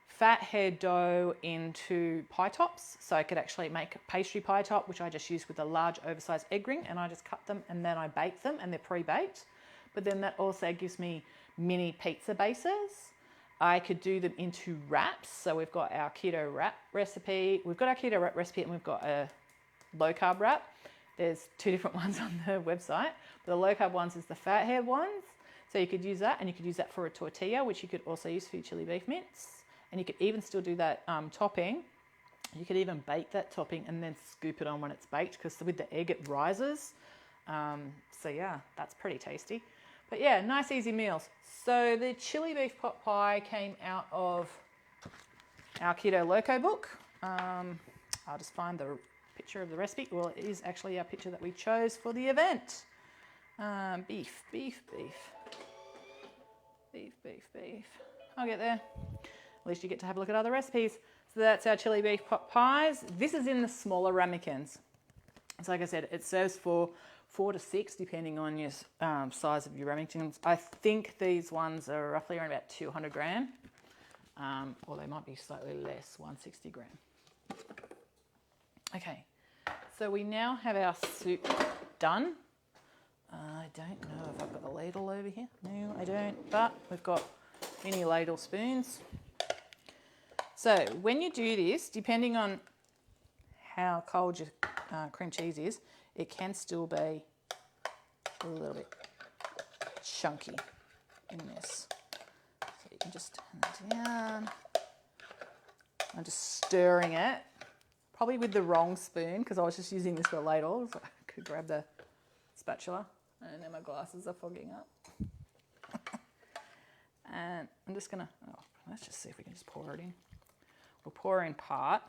fathead dough into pie tops. So I could actually make a pastry pie top, which I just use with a large oversized egg ring, and I just cut them and then I bake them and they're pre-baked. but then that also gives me mini pizza bases. I could do them into wraps. So we've got our keto wrap recipe. We've got our keto wrap recipe and we've got a low carb wrap. There's two different ones on the website. The low carb ones is the fathead ones. So you could use that, and you could use that for a tortilla, which you could also use for your chili beef mince. And you could even still do that topping. You could even bake that topping and then scoop it on when it's baked, because with the egg it rises. So yeah, that's pretty tasty. But yeah, nice easy meals. So the chili beef pot pie came out of our Keto Loco book. I'll just find the picture of the recipe. Well, it is actually our picture that we chose for the event. Beef. I'll get there. At least you get to have a look at other recipes. So that's our chili beef pot pies. This is in the smaller ramekins. So like I said, it serves for 4 to 6 depending on your size of your ramekins. I think these ones are roughly around about 200 gram, or they might be slightly less, 160 gram. Okay, so we now have our soup done. I don't know if I've got the ladle over here. No, I don't, but we've got mini ladle spoons. So when you do this, depending on how cold your cream cheese is, it can still be a little bit chunky in this. So you can just turn that down. I'm just stirring it, probably with the wrong spoon because I was just using this for a ladle. So I could grab the spatula, and then my glasses are fogging up. And I'm just gonna, let's just see if we can just pour it in. We'll pour in part,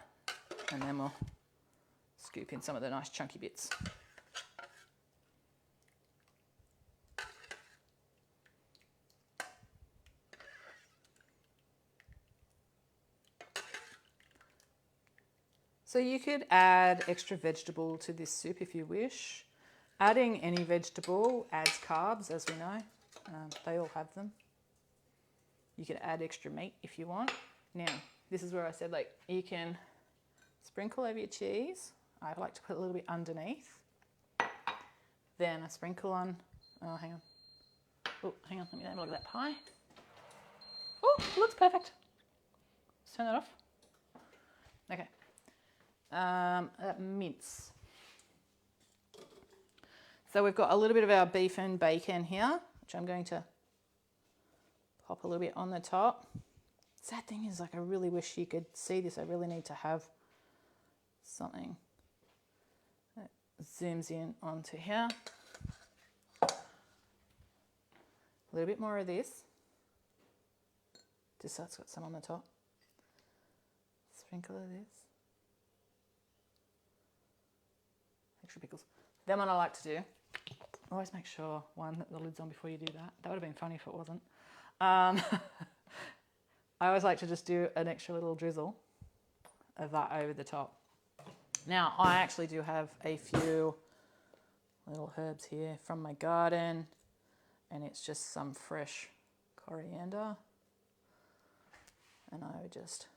and then we'll scoop in some of the nice chunky bits. So you could add extra vegetable to this soup if you wish. Adding any vegetable adds carbs, as we know. They all have them. You could add extra meat if you want. Now, this is where I said, like, you can sprinkle over your cheese. I like to put a little bit underneath. Then I sprinkle on, oh, hang on. Oh, hang on, let me have a look at that pie. Oh, it looks perfect. Let's turn that off. Okay. Mince. So we've got a little bit of our beef and bacon here, which I'm going to pop a little bit on the top. Sad thing is, like, I really wish you could see this. I really need to have something that zooms in onto here. A little bit more of this, just so it's got some on the top. Sprinkle of this. Extra pickles. Then what I like to do, always make sure, one, that the lid's on before you do that. That would have been funny if it wasn't. I always like to just do an extra little drizzle of that over the top. Now, I actually do have a few little herbs here from my garden, and it's just some fresh coriander. And I would just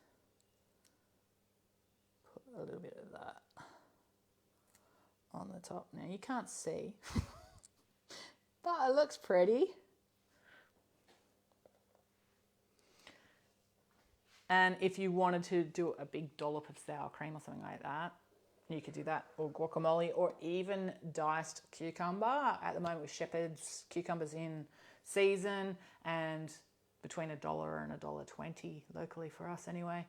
put a little bit of that on the top. Now, you can't see, but it looks pretty. And if you wanted to do a big dollop of sour cream or something like that, you could do that, or guacamole, or even diced cucumber. At the moment with Shepherd's, cucumbers in season, and between $1 and $1.20 locally for us anyway.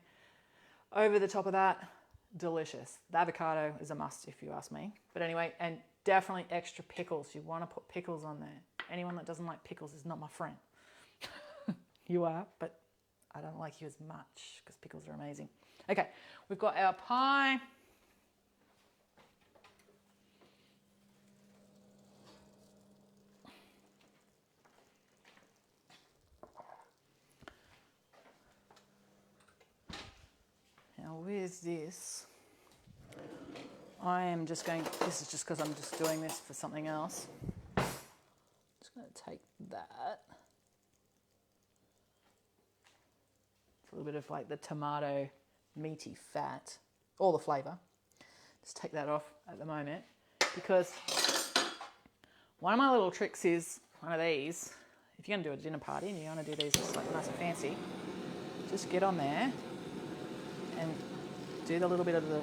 Over the top of that, delicious. The avocado is a must if you ask me. But anyway, and definitely extra pickles. You want to put pickles on there. Anyone that doesn't like pickles is not my friend. You are, but I don't like you as much because pickles are amazing. Okay, we've got our pie. Now with this, I am just going, this is just because I'm just doing this for something else. Just going to take that. A little bit of like the tomato meaty fat, all the flavour. Just take that off at the moment, because one of my little tricks is one of these, if you're going to do a dinner party and you want to do these just like nice and fancy, just get on there and do the little bit of the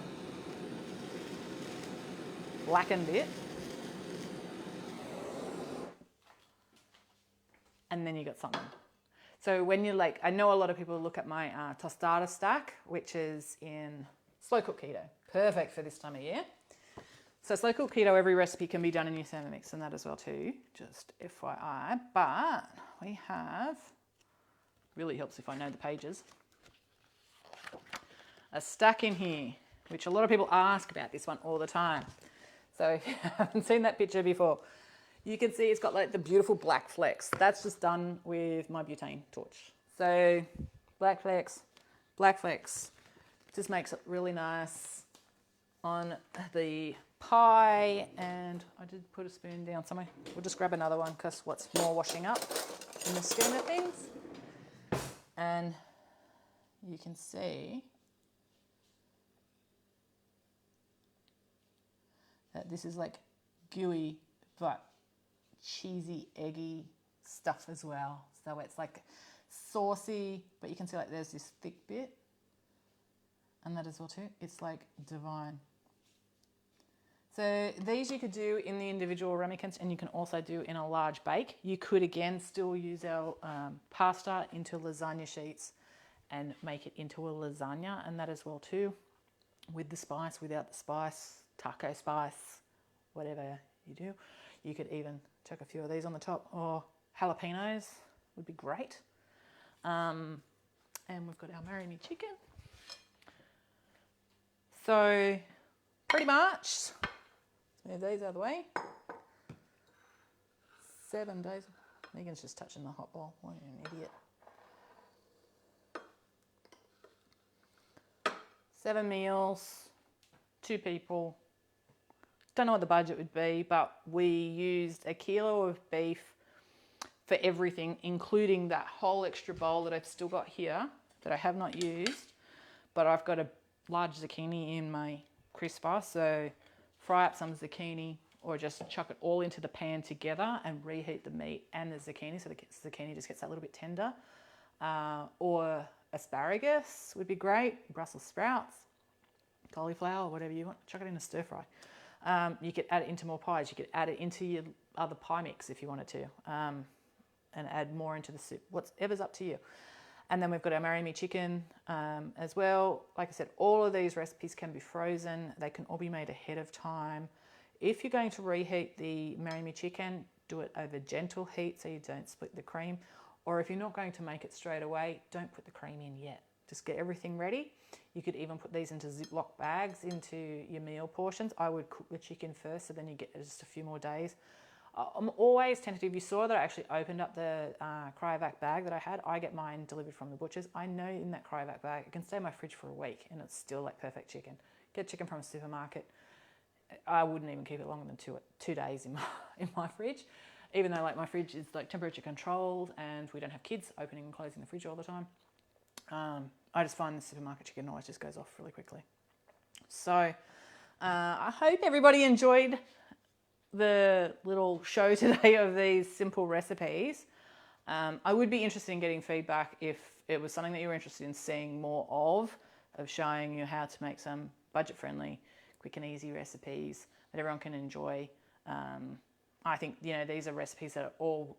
blackened bit. And then you got something. So when you're like, I know a lot of people look at my tostada stack, which is in slow cook keto. Perfect for this time of year. So slow cook keto, every recipe can be done in your Thermomix and that as well too, just FYI. But we have, really helps if I know the pages, a stack in here, which a lot of people ask about this one all the time. So if you haven't seen that picture before, you can see it's got like the beautiful black flecks. That's just done with my butane torch. So black flecks, just makes it really nice on the pie. And I did put a spoon down somewhere. We'll just grab another one because what's more washing up in the scheme of things. And you can see that this is like gooey but cheesy, eggy stuff as well. So it's like saucy, but you can see like there's this thick bit, and that as well too. It's like divine. So these you could do in the individual ramekins, and you can also do in a large bake. You could again still use our pasta into lasagna sheets and make it into a lasagna, and that as well too, with the spice, without the spice, taco spice, whatever you do. You could even chuck a few of these on the top, or jalapenos would be great. And we've got our marry me chicken. So pretty much, let's move these out of the way. 7 days. Megan's just touching the hot bowl. What an idiot. 7 meals, 2 people. Don't know what the budget would be, but we used 1 kilo of beef for everything, including that whole extra bowl that I've still got here that I have not used. But I've got a large zucchini in my crisper, so fry up some zucchini or just chuck it all into the pan together and reheat the meat and the zucchini so the zucchini just gets that little bit tender. Or asparagus would be great, Brussels sprouts, cauliflower, whatever you want, chuck it in a stir fry. You could add it into more pies. You could add it into your other pie mix if you wanted to, and add more into the soup. Whatever's up to you. And then we've got our marry me chicken as well. Like I said, all of these recipes can be frozen. They can all be made ahead of time. If you're going to reheat the marry me chicken, do it over gentle heat so you don't split the cream. Or if you're not going to make it straight away, don't put the cream in yet. Just get everything ready. You could even put these into Ziploc bags into your meal portions. I would cook the chicken first, so then you get just a few more days. I'm always tentative. You saw that I actually opened up the cryovac bag that I had. I get mine delivered from the butchers. I know in that cryovac bag, it can stay in my fridge for a week and it's still like perfect chicken. Get chicken from a supermarket. I wouldn't even keep it longer than 2 days in my fridge, even though like my fridge is like temperature controlled and we don't have kids opening and closing the fridge all the time. I just find the supermarket chicken always just goes off really quickly. So I hope everybody enjoyed the little show today of these simple recipes. I would be interested in getting feedback if it was something that you were interested in seeing more of showing you how to make some budget-friendly, quick and easy recipes that everyone can enjoy. I think, you know, these are recipes that are all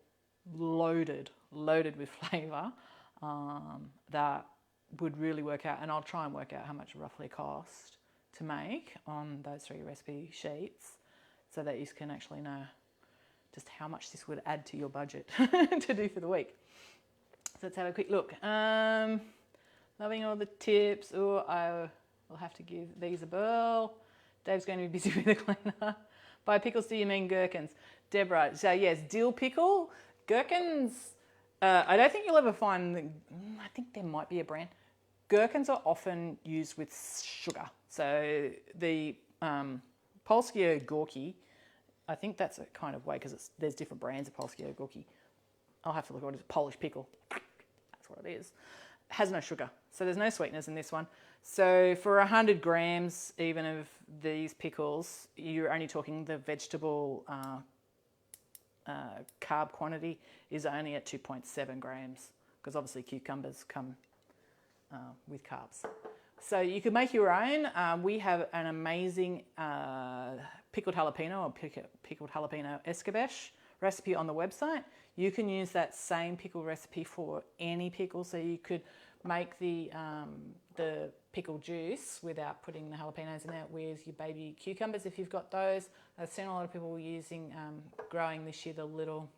loaded with flavour that would really work out, and I'll try and work out how much it roughly cost to make on those 3 recipe sheets so that you can actually know just how much this would add to your budget to do for the week. So let's have a quick look. Loving all the tips. Oh, I will have to give these a whirl. Dave's going to be busy with the cleaner. By pickles, do you mean gherkins? Deborah, so yes, dill pickle, gherkins. I don't think you'll ever find, I think there might be a brand. Gherkins are often used with sugar. So the Polskie Gorky, I think that's a kind of way because there's different brands of Polskie Gorky. I'll have to look at what it is. Polish pickle. That's what it is. It has no sugar. So there's no sweeteners in this one. So for 100 grams even of these pickles, you're only talking the vegetable carb quantity is only at 2.7 grams, because obviously cucumbers come with carbs. So you could make your own. We have an amazing pickled jalapeno or pickled jalapeno escabeche recipe on the website. You can use that same pickle recipe for any pickle. So you could make the pickle juice without putting the jalapenos in it with your baby cucumbers if you've got those. I've seen a lot of people using, growing this year, the little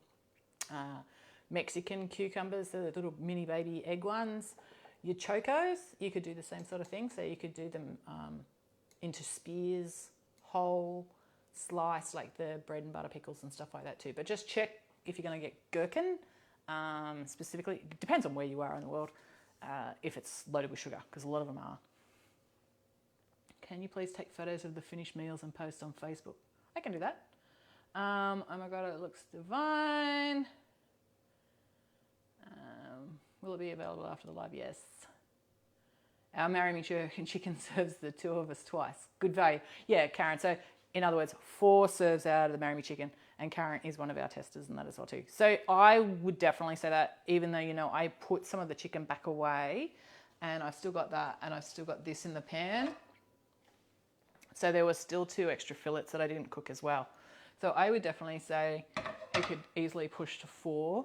Mexican cucumbers, the little mini baby egg ones. Your chocos, you could do the same sort of thing. So you could do them into spears, whole, sliced, like the bread and butter pickles and stuff like that too. But just check if you're going to get gherkin, specifically. It depends on where you are in the world, if it's loaded with sugar, because a lot of them are. Can you please take photos of the finished meals and post on Facebook? I can do that. Oh my God, it looks divine. Will it be available after the live? Yes. Our Marry Me Chicken serves the two of us twice. Good value. Yeah, Karen. So in other words, 4 serves out of the Marry Me Chicken, and Karen is one of our testers in that as well too. So I would definitely say that, even though, you know, I put some of the chicken back away and I've still got that, and I've still got this in the pan. So there was still 2 extra fillets that I didn't cook as well. So I would definitely say you could easily push to 4.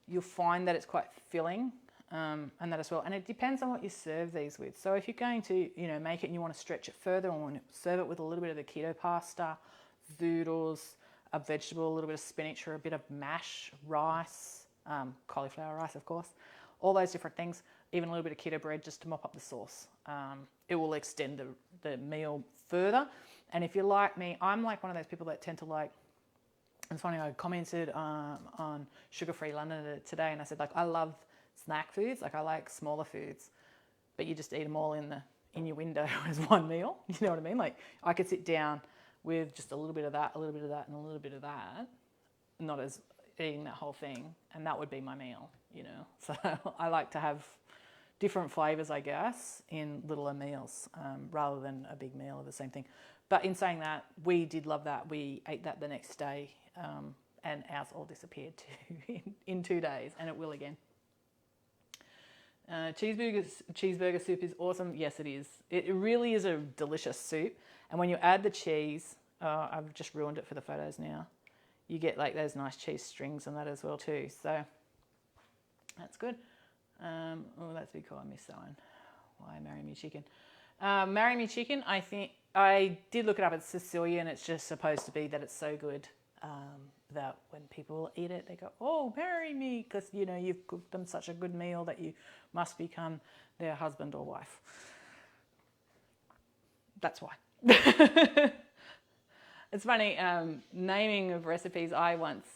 You'll find that it's quite filling, and that as well. And it depends on what you serve these with. So if you're going to, you know, make it and you want to stretch it further, or want to serve it with a little bit of the keto pasta, zoodles, a vegetable, a little bit of spinach, or a bit of mash, rice, cauliflower rice, of course, all those different things, even a little bit of keto bread just to mop up the sauce. It will extend the meal further. And if you're like me, I'm like one of those people that tend to like, it's funny, I commented on Sugar Free London today, and I said, like, I love snack foods, like I like smaller foods, but you just eat them all in your window as one meal. You know what I mean? Like, I could sit down with just a little bit of that, a little bit of that, and a little bit of that, not as eating that whole thing, and that would be my meal, you know. So I like to have different flavors, I guess, in littler meals, rather than a big meal of the same thing. But in saying that, we did love that. We ate that the next day, and ours all disappeared too in 2 days, and it will again. Cheeseburger soup is awesome. Yes, it is. It really is a delicious soup. And when you add the cheese, I've just ruined it for the photos now. You get like those nice cheese strings and that as well too. So that's good. Oh, that's a big call. I missed that one. Why Marry Me Chicken? Marry Me Chicken, I think I did look it up. It's Sicilian. It's just supposed to be that it's so good that when people eat it, they go, oh, marry me, because, you know, you've cooked them such a good meal that you must become their husband or wife. That's why. It's funny, naming of recipes. I once,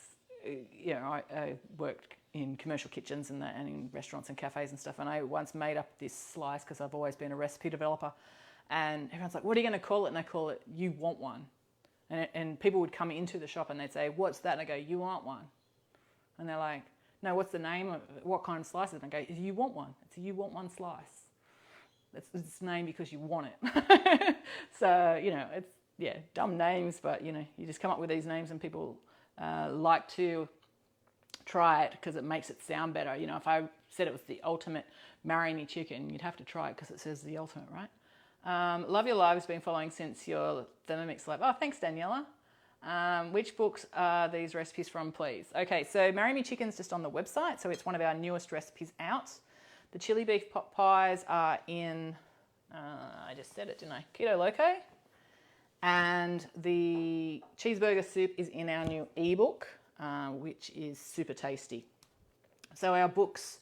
you know, I worked in commercial kitchens and in restaurants and cafes and stuff, and I once made up this slice because I've always been a recipe developer, and everyone's like, what are you going to call it? And I call it, You Want One. And people would come into the shop and they'd say, what's that? And I go, You Want One. And they're like, no, what's the name of it? What kind of slice is it? And I go, You Want One. It's a You Want One slice. It's named because you want it. So, you know, it's, yeah, dumb names, but, you know, you just come up with these names and people like to try it because it makes it sound better. You know, if I said it was the ultimate Marry Me Chicken, you'd have to try it because it says the ultimate, right? Love Your Live's been following since your Thermomix Live. Oh, thanks, Daniela. Which books are these recipes from, please? Okay, so Marry Me Chicken's just on the website, so it's one of our newest recipes out. The chili beef pot pies are in, I just said it, didn't I? Keto Loco. And the cheeseburger soup is in our new ebook, which is super tasty. So our books,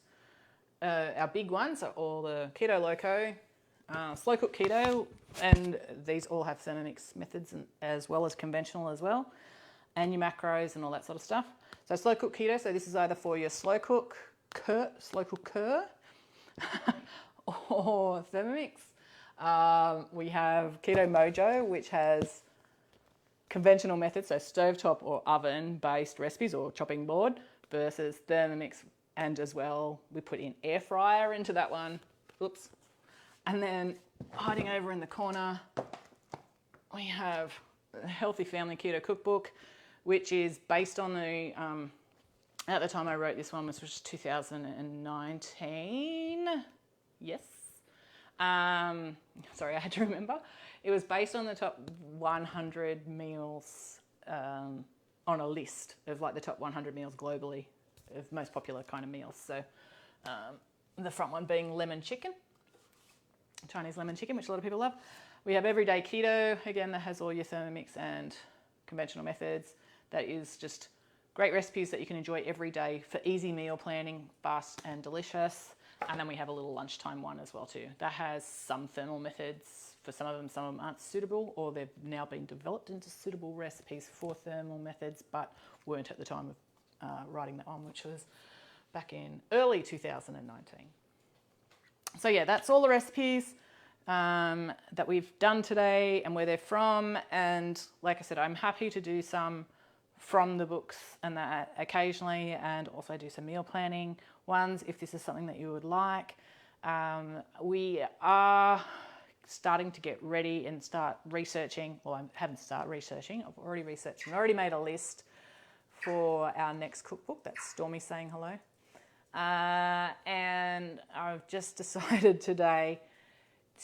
our big ones are all the Keto Loco, Slow Cook Keto, and these all have Thermomix methods as well as conventional as well, and your macros and all that sort of stuff. So Slow Cook Keto, so this is either for your slow cooker, or Thermomix. We have Keto Mojo, which has conventional methods, so stovetop or oven-based recipes or chopping board, versus Thermomix, and as well we put in air fryer into that one. Oops. And then hiding over in the corner, we have a Healthy Family Keto Cookbook, which is based on the, at the time I wrote this one, which was 2019. Yes. Sorry, I had to remember. It was based on the top 100 meals on a list of like the top 100 meals globally of most popular kind of meals. So the front one being lemon chicken, Chinese lemon chicken, which a lot of people love. We have everyday keto, again, that has all your Thermomix and conventional methods. That is just great recipes that you can enjoy every day for easy meal planning, fast and delicious. And then we have a little lunchtime one as well too. That has some thermal methods. For some of them aren't suitable, or they've now been developed into suitable recipes for thermal methods, but weren't at the time of writing that one, which was back in early 2019. So yeah, that's all the recipes that we've done today and where they're from. And like I said, I'm happy to do some from the books and that occasionally, and also do some meal planning ones if this is something that you would like. We are starting to get ready and start researching. Well, I haven't started researching. I've already researched. I've already made a list for our next cookbook. That's Stormy saying hello. And I've just decided today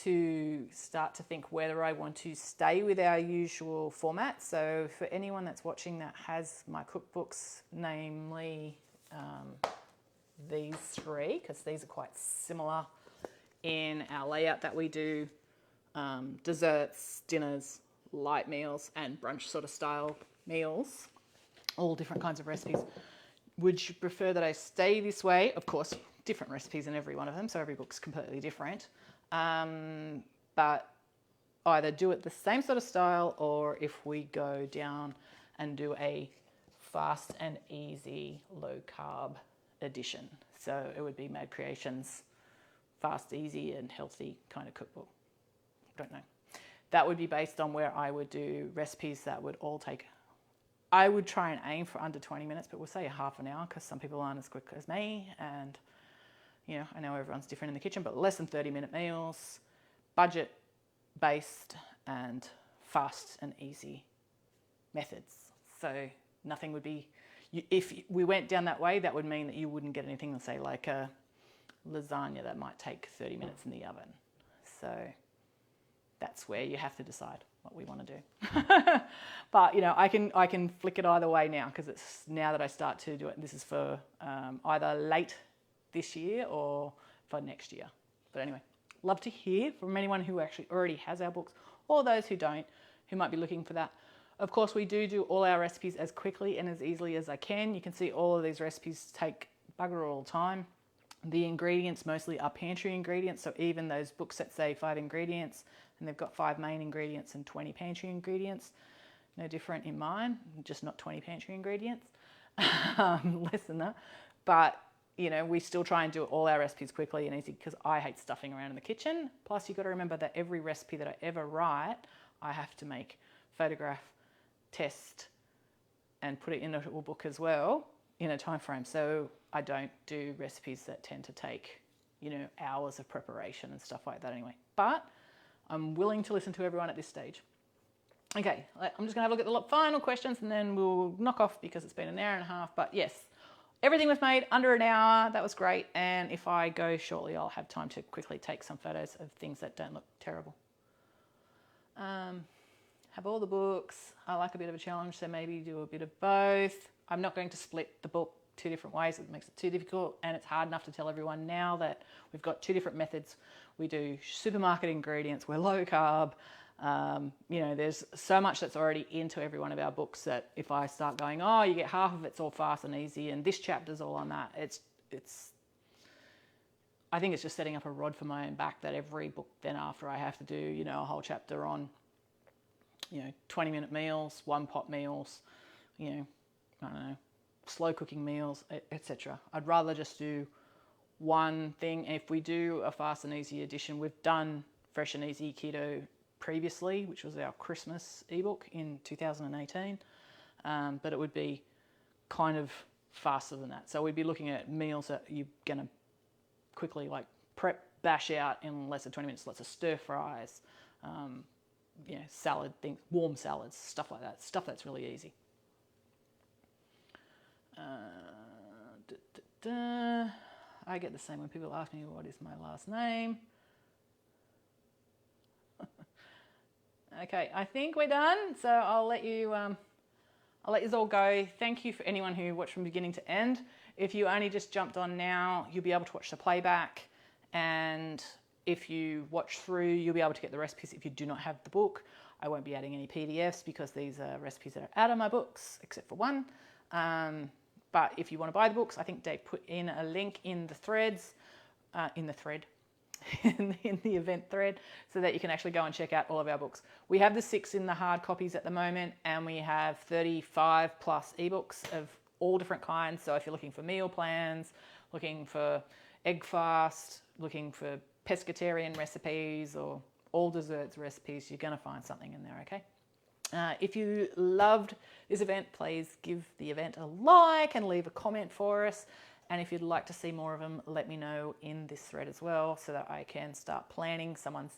to start to think whether I want to stay with our usual format. So for anyone that's watching that has my cookbooks, namely these three, because these are quite similar in our layout that we do, desserts, dinners, light meals, and brunch sort of style meals, all different kinds of recipes. Would you prefer that I stay this way? Of course, different recipes in every one of them, so every book's completely different. But either do it the same sort of style, or if we go down and do a fast and easy low carb edition. So it would be Mad Creations fast, easy and healthy kind of cookbook. Don't know. That would be based on where I would do recipes that would all take, I would try and aim for under 20 minutes, but we'll say half an hour because some people aren't as quick as me, and you know, I know everyone's different in the kitchen, but less than 30-minute meals, budget based and fast and easy methods. So nothing would be, if we went down that way, that would mean that you wouldn't get anything, let's say like a lasagna that might take 30 minutes in the oven. So that's where you have to decide what we want to do. But you know, I can flick it either way now, because it's now that I start to do it. This is for either late this year or for next year. But anyway, love to hear from anyone who actually already has our books, or those who don't, who might be looking for that. Of course, we do all our recipes as quickly and as easily as I can. You can see all of these recipes take bugger all time. The ingredients mostly are pantry ingredients, so even those books that say 5 ingredients, and they've got 5 main ingredients and 20 pantry ingredients, no different in mine, just not 20 pantry ingredients, less than that. But you know, we still try and do all our recipes quickly and easy, because I hate stuffing around in the kitchen. Plus, you've got to remember that every recipe that I ever write, I have to make, photograph, test, and put it in a book as well in a time frame. So I don't do recipes that tend to take, you know, hours of preparation and stuff like that anyway. But I'm willing to listen to everyone at this stage. Okay, I'm just going to have a look at the final questions and then we'll knock off because it's been an hour and a half. But yes, everything was made under an hour. That was great. And if I go shortly, I'll have time to quickly take some photos of things that don't look terrible. Have all the books. I like a bit of a challenge, so maybe do a bit of both. I'm not going to split the book 2 different ways. It makes it too difficult, and it's hard enough to tell everyone now that we've got 2 different methods. We do supermarket ingredients, we're low carb. You know, there's so much that's already into every one of our books that if I start going, oh, you get half of it's all fast and easy, and this chapter's all on that, I think it's just setting up a rod for my own back that every book then after I have to do, you know, a whole chapter on, you know, 20-minute meals, 1-pot meals, you know, I don't know, slow cooking meals, etc. I'd rather just do one thing. If we do a fast and easy edition, we've done Fresh and Easy Keto previously, which was our Christmas ebook in 2018, but it would be kind of faster than that. So we'd be looking at meals that you're going to quickly like prep, bash out in less than 20 minutes, lots of stir fries, you know, salad things, warm salads, stuff like that, stuff that's really easy. I get the same when people ask me what is my last name. Okay, I think we're done. So I'll let you all go. Thank you for anyone who watched from beginning to end. If you only just jumped on now, you'll be able to watch the playback, and if you watch through, you'll be able to get the recipes if you do not have the book. I won't be adding any PDFs because these are recipes that are out of my books, except for one. But if you want to buy the books, I think Dave put in a link in the threads, in the event thread, so that you can actually go and check out all of our books. We have the 6 in the hard copies at the moment, and we have 35 plus ebooks of all different kinds. So if you're looking for meal plans, looking for egg fast, looking for pescatarian recipes, or all desserts recipes, you're going to find something in there, okay? If you loved this event, please give the event a like and leave a comment for us. And if you'd like to see more of them, let me know in this thread as well, so that I can start planning some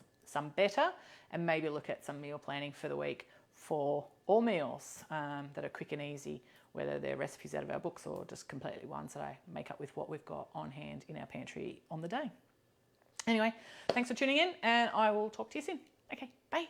better, and maybe look at some meal planning for the week for all meals that are quick and easy, whether they're recipes out of our books or just completely ones that I make up with what we've got on hand in our pantry on the day. Anyway, thanks for tuning in, and I will talk to you soon. Okay, bye.